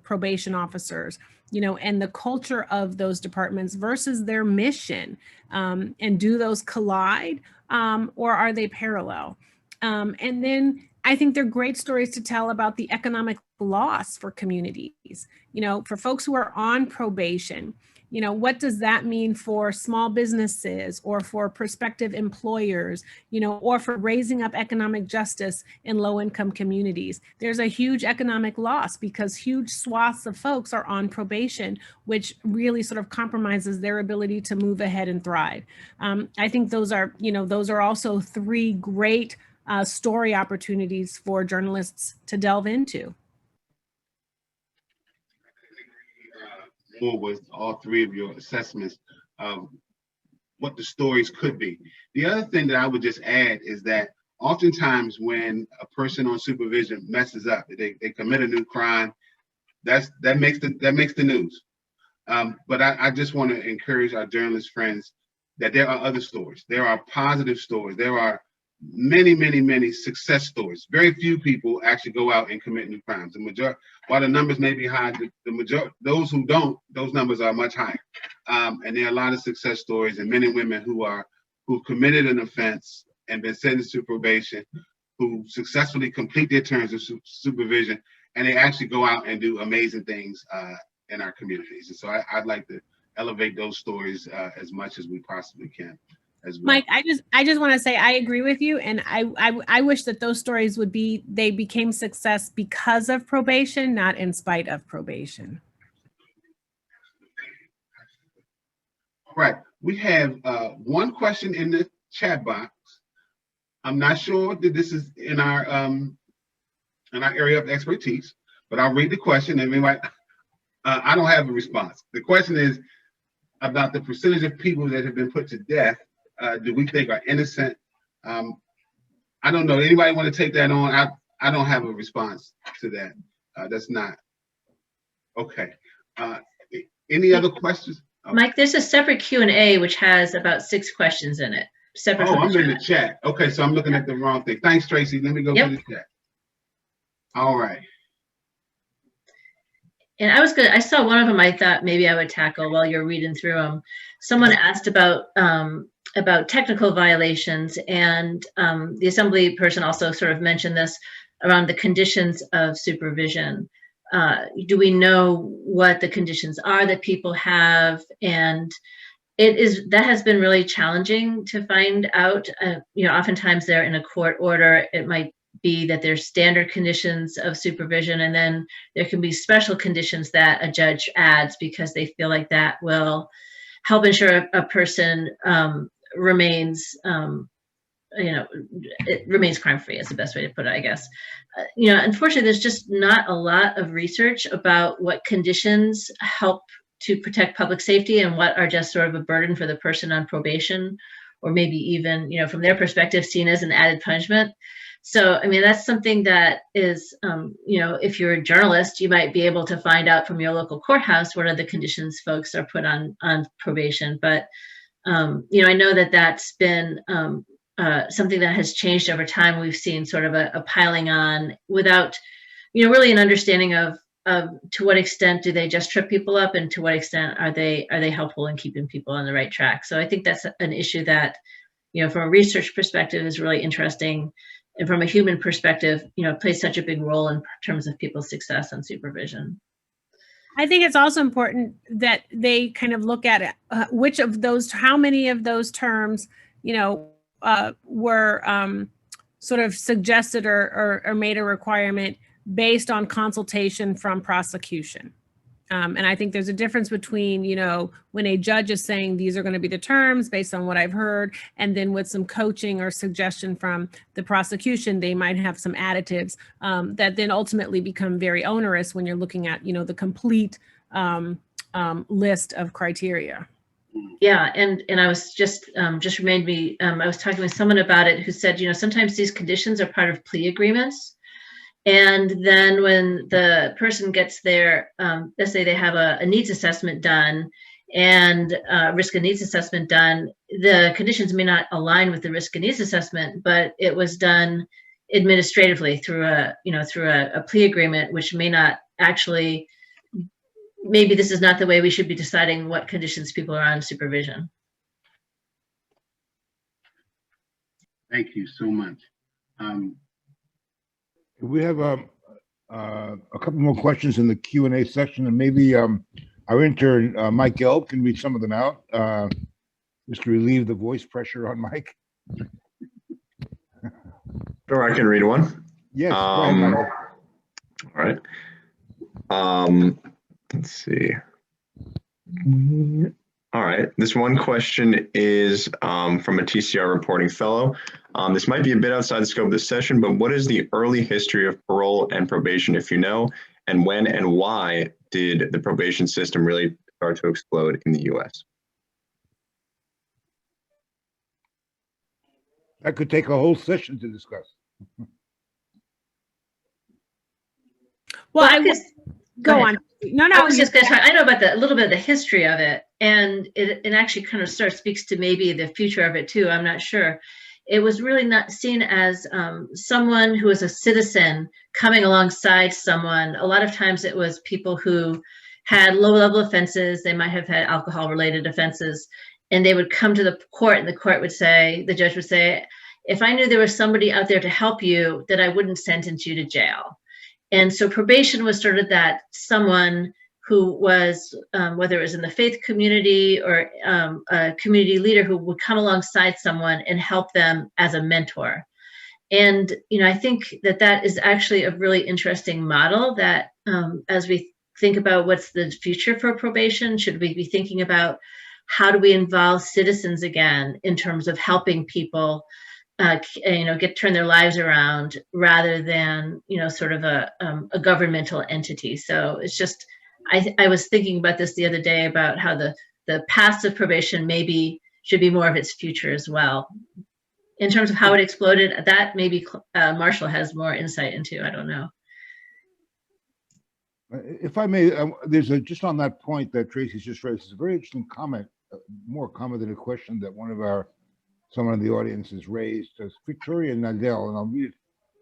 probation officers, and the culture of those departments versus their mission. And do those collide, or are they parallel? And then I think they're great stories to tell about the economic loss for communities. For folks who are on probation, what does that mean for small businesses or for prospective employers, or for raising up economic justice in low-income communities? There's a huge economic loss because huge swaths of folks are on probation, which really sort of compromises their ability to move ahead and thrive. I think those are also three great story opportunities for journalists to delve into. More with all three of your assessments of what the stories could be. The other thing that I would just add is that oftentimes when a person on supervision messes up, they commit a new crime, that makes the news. But I just want to encourage our journalist friends that there are other stories. There are positive stories. There are many success stories. Very few people actually go out and commit new crimes. The majority, while the numbers may be high, the majority, those who don't, those numbers are much higher. And there are a lot of success stories and men and women who've committed an offense and been sentenced to probation, who successfully complete their terms of supervision, and they actually go out and do amazing things in our communities. And so I'd like to elevate those stories as much as we possibly can. As well. Mike, I just want to say I agree with you, and I wish that those stories they became success because of probation, not in spite of probation. All right, we have one question in the chat box. I'm not sure that this is in our area of expertise, but I'll read the question and we might. I don't have a response. The question is about the percentage of people that have been put to death. Do we think are innocent? I don't know. Anybody want to take that on? I don't have a response to that. That's not okay. Any other questions? Mike, there's a separate Q&A which has about 6 questions in it. Separate. Oh, I'm in the chat. Okay, so I'm looking at the wrong thing. Thanks, Tracy. Let me go to the chat. All right. And I saw one of them I thought maybe I would tackle while you're reading through them. Someone asked about technical violations, and the assembly person also sort of mentioned this around the conditions of supervision. Do we know what the conditions are that people have? And that has been really challenging to find out. Oftentimes they're in a court order. It might be that there's standard conditions of supervision, and then there can be special conditions that a judge adds because they feel like that will help ensure a person remains it remains crime-free is the best way to put it, I guess. Unfortunately, there's just not a lot of research about what conditions help to protect public safety and what are just sort of a burden for the person on probation, or maybe even, from their perspective, seen as an added punishment. So, that's something that is, if you're a journalist, you might be able to find out from your local courthouse what are the conditions folks are put on probation. But, I know that that's been something that has changed over time. We've seen sort of a piling on without, really an understanding of to what extent do they just trip people up, and to what extent are they helpful in keeping people on the right track. So I think that's an issue that, from a research perspective is really interesting. And from a human perspective, plays such a big role in terms of people's success on supervision. I think it's also important that they kind of look at it, how many of those terms, were sort of suggested or made a requirement based on consultation from prosecution. And I think there's a difference between, when a judge is saying these are going to be the terms based on what I've heard, and then with some coaching or suggestion from the prosecution, they might have some additives that then ultimately become very onerous when you're looking at, the complete list of criteria. Yeah, and I was just reminded me, I was talking with someone about it who said, sometimes these conditions are part of plea agreements. And then when the person gets there, let's say they have a needs assessment done and risk and needs assessment done, the conditions may not align with the risk and needs assessment, but it was done administratively through a plea agreement, which may not actually, maybe this is not the way we should be deciding what conditions people are on supervision. Thank you so much. We have a couple more questions in the Q&A section, and maybe our intern, Mike Gelb, can read some of them out, just to relieve the voice pressure on Mike. Sure, I can read one. Yes, go ahead, Michael. All right. Let's see. All right. This one question is from a TCR reporting fellow. This might be a bit outside the scope of this session, but what is the early history of parole and probation, if you know, and when and why did the probation system really start to explode in the US? That could take a whole session to discuss. Well, I guess, go on. No, I was just going to talk. I know about a little bit of the history of it, and it actually kind of speaks to maybe the future of it too. I'm not sure. It was really not seen as someone who was a citizen coming alongside someone. A lot of times it was people who had low-level offenses. They might have had alcohol-related offenses, and they would come to the court, and the court would say, the judge would say, if I knew there was somebody out there to help you, then I wouldn't sentence you to jail. And so probation was sort of that someone who was, whether it was in the faith community or a community leader who would come alongside someone and help them as a mentor. And, you know, I think that that is actually a really interesting model that as we think about what's the future for probation, should we be thinking about how do we involve citizens again in terms of helping people turn their lives around rather than, sort of a governmental entity. So it's just, I was thinking about this the other day about how the past of probation maybe should be more of its future as well. In terms of how it exploded, that maybe Marshall has more insight into, I don't know. If I may, there's just on that point that Tracy's just raised, it's a very interesting comment, more comment than a question that someone in the audience has raised. Victoria Nadell, and I'll read it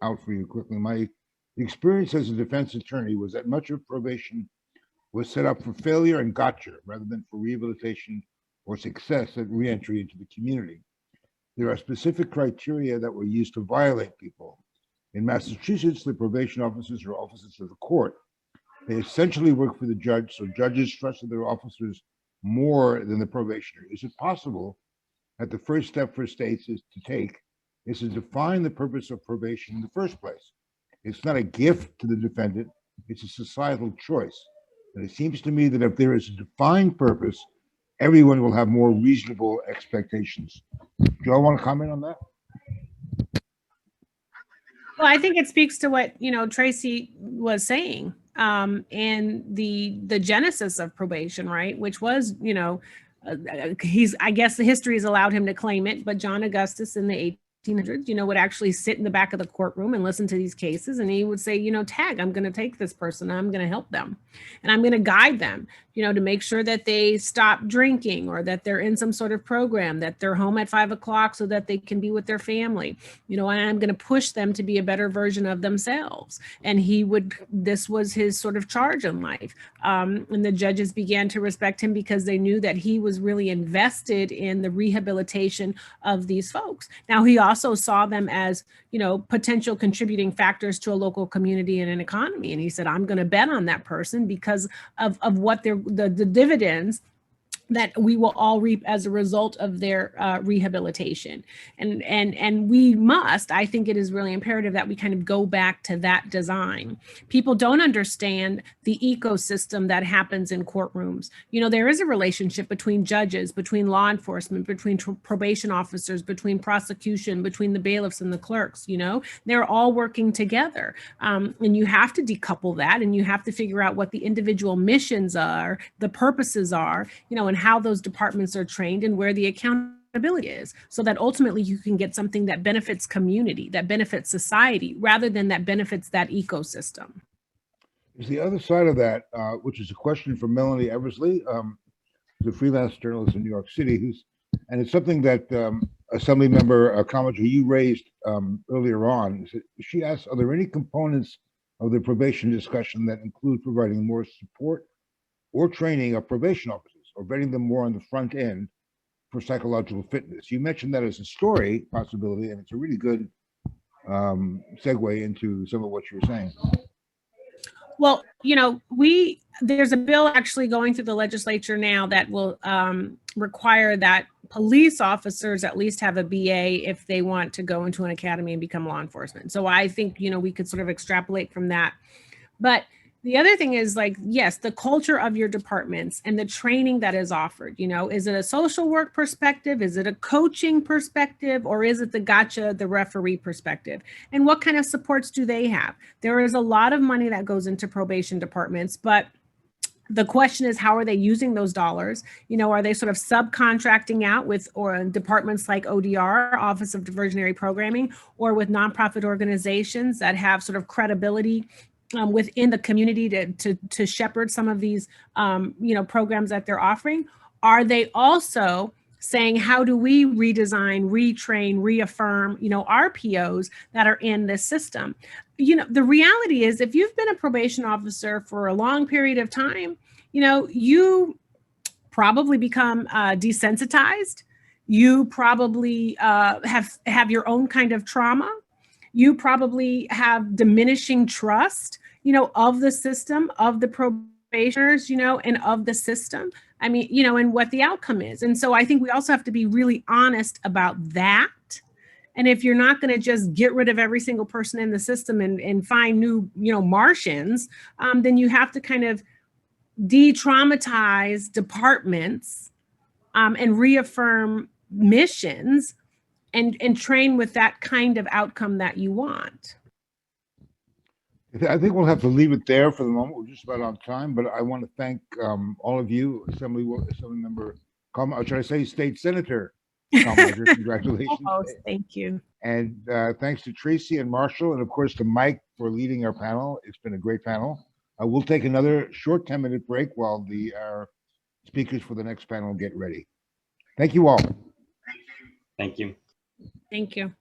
out for you quickly. My experience as a defense attorney was that much of probation was set up for failure and gotcha rather than for rehabilitation or success at reentry into the community. There are specific criteria that were used to violate people. In Massachusetts, the probation officers are officers of the court. They essentially work for the judge, so judges trusted their officers more than the probationer. Is it possible that the first step for states is to define the purpose of probation in the first place? It's not a gift to the defendant, it's a societal choice. And it seems to me that if there is a defined purpose, everyone will have more reasonable expectations. Do you all want to comment on that? Well, I think it speaks to what, Tracy was saying, and the genesis of probation, right? Which was, I guess the history has allowed him to claim it, but John Augustus in the 1800s, would actually sit in the back of the courtroom and listen to these cases. And he would say, tag, I'm going to take this person, I'm going to help them, and I'm going to guide them, to make sure that they stop drinking or that they're in some sort of program, that they're home at 5 o'clock so that they can be with their family, and I'm going to push them to be a better version of themselves. And this was his sort of charge in life. And the judges began to respect him because they knew that he was really invested in the rehabilitation of these folks. Now, he also saw them as, potential contributing factors to a local community and an economy. And he said, I'm going to bet on that person because of what the dividends that we will all reap as a result of their rehabilitation. And we must, I think it is really imperative that we kind of go back to that design. People don't understand the ecosystem that happens in courtrooms. There is a relationship between judges, between law enforcement, between probation officers, between prosecution, between the bailiffs and the clerks. They're all working together. And you have to decouple that, and you have to figure out what the individual missions are, the purposes are, and how those departments are trained and where the accountability is, so that ultimately you can get something that benefits community, that benefits society, rather than that benefits that ecosystem. There's the other side of that, which is a question from Melanie Eversley, who's a freelance journalist in New York City, and it's something that Assemblymember Kalmager, you raised earlier on. She asked, are there any components of the probation discussion that include providing more support or training of probation officers, or vetting them more on the front end for psychological fitness? You mentioned that as a story possibility, and it's a really good segue into some of what you were saying. Well, there's a bill actually going through the legislature now that will require that police officers at least have a BA if they want to go into an academy and become law enforcement. So I think, we could sort of extrapolate from that. But the other thing is, like, yes, the culture of your departments and the training that is offered, is it a social work perspective? Is it a coaching perspective? Or is it the gotcha, the referee perspective? And what kind of supports do they have? There is a lot of money that goes into probation departments, but the question is, how are they using those dollars? Are they sort of subcontracting out with or departments like ODR, Office of Diversionary Programming, or with nonprofit organizations that have sort of credibility within the community to shepherd some of these, programs that they're offering? Are they also saying, how do we redesign, retrain, reaffirm, our POs that are in this system? The reality is, if you've been a probation officer for a long period of time, you probably become desensitized. You probably have your own kind of trauma. You probably have diminishing trust, of the system, of the probationers, and of the system. I mean, and what the outcome is. And so I think we also have to be really honest about that. And if you're not going to just get rid of every single person in the system and find new, Martians, then you have to kind of de-traumatize departments and reaffirm missions and train with that kind of outcome that you want. I think we'll have to leave it there for the moment. We're just about on time, but I want to thank all of you, Assembly Member, or should I say State Senator Kalmager, congratulations. Oh, thank you. And thanks to Tracy and Marshall, and of course to Mike for leading our panel. It's been a great panel. We'll take another short 10-minute break while our speakers for the next panel get ready. Thank you all. Thank you. Thank you.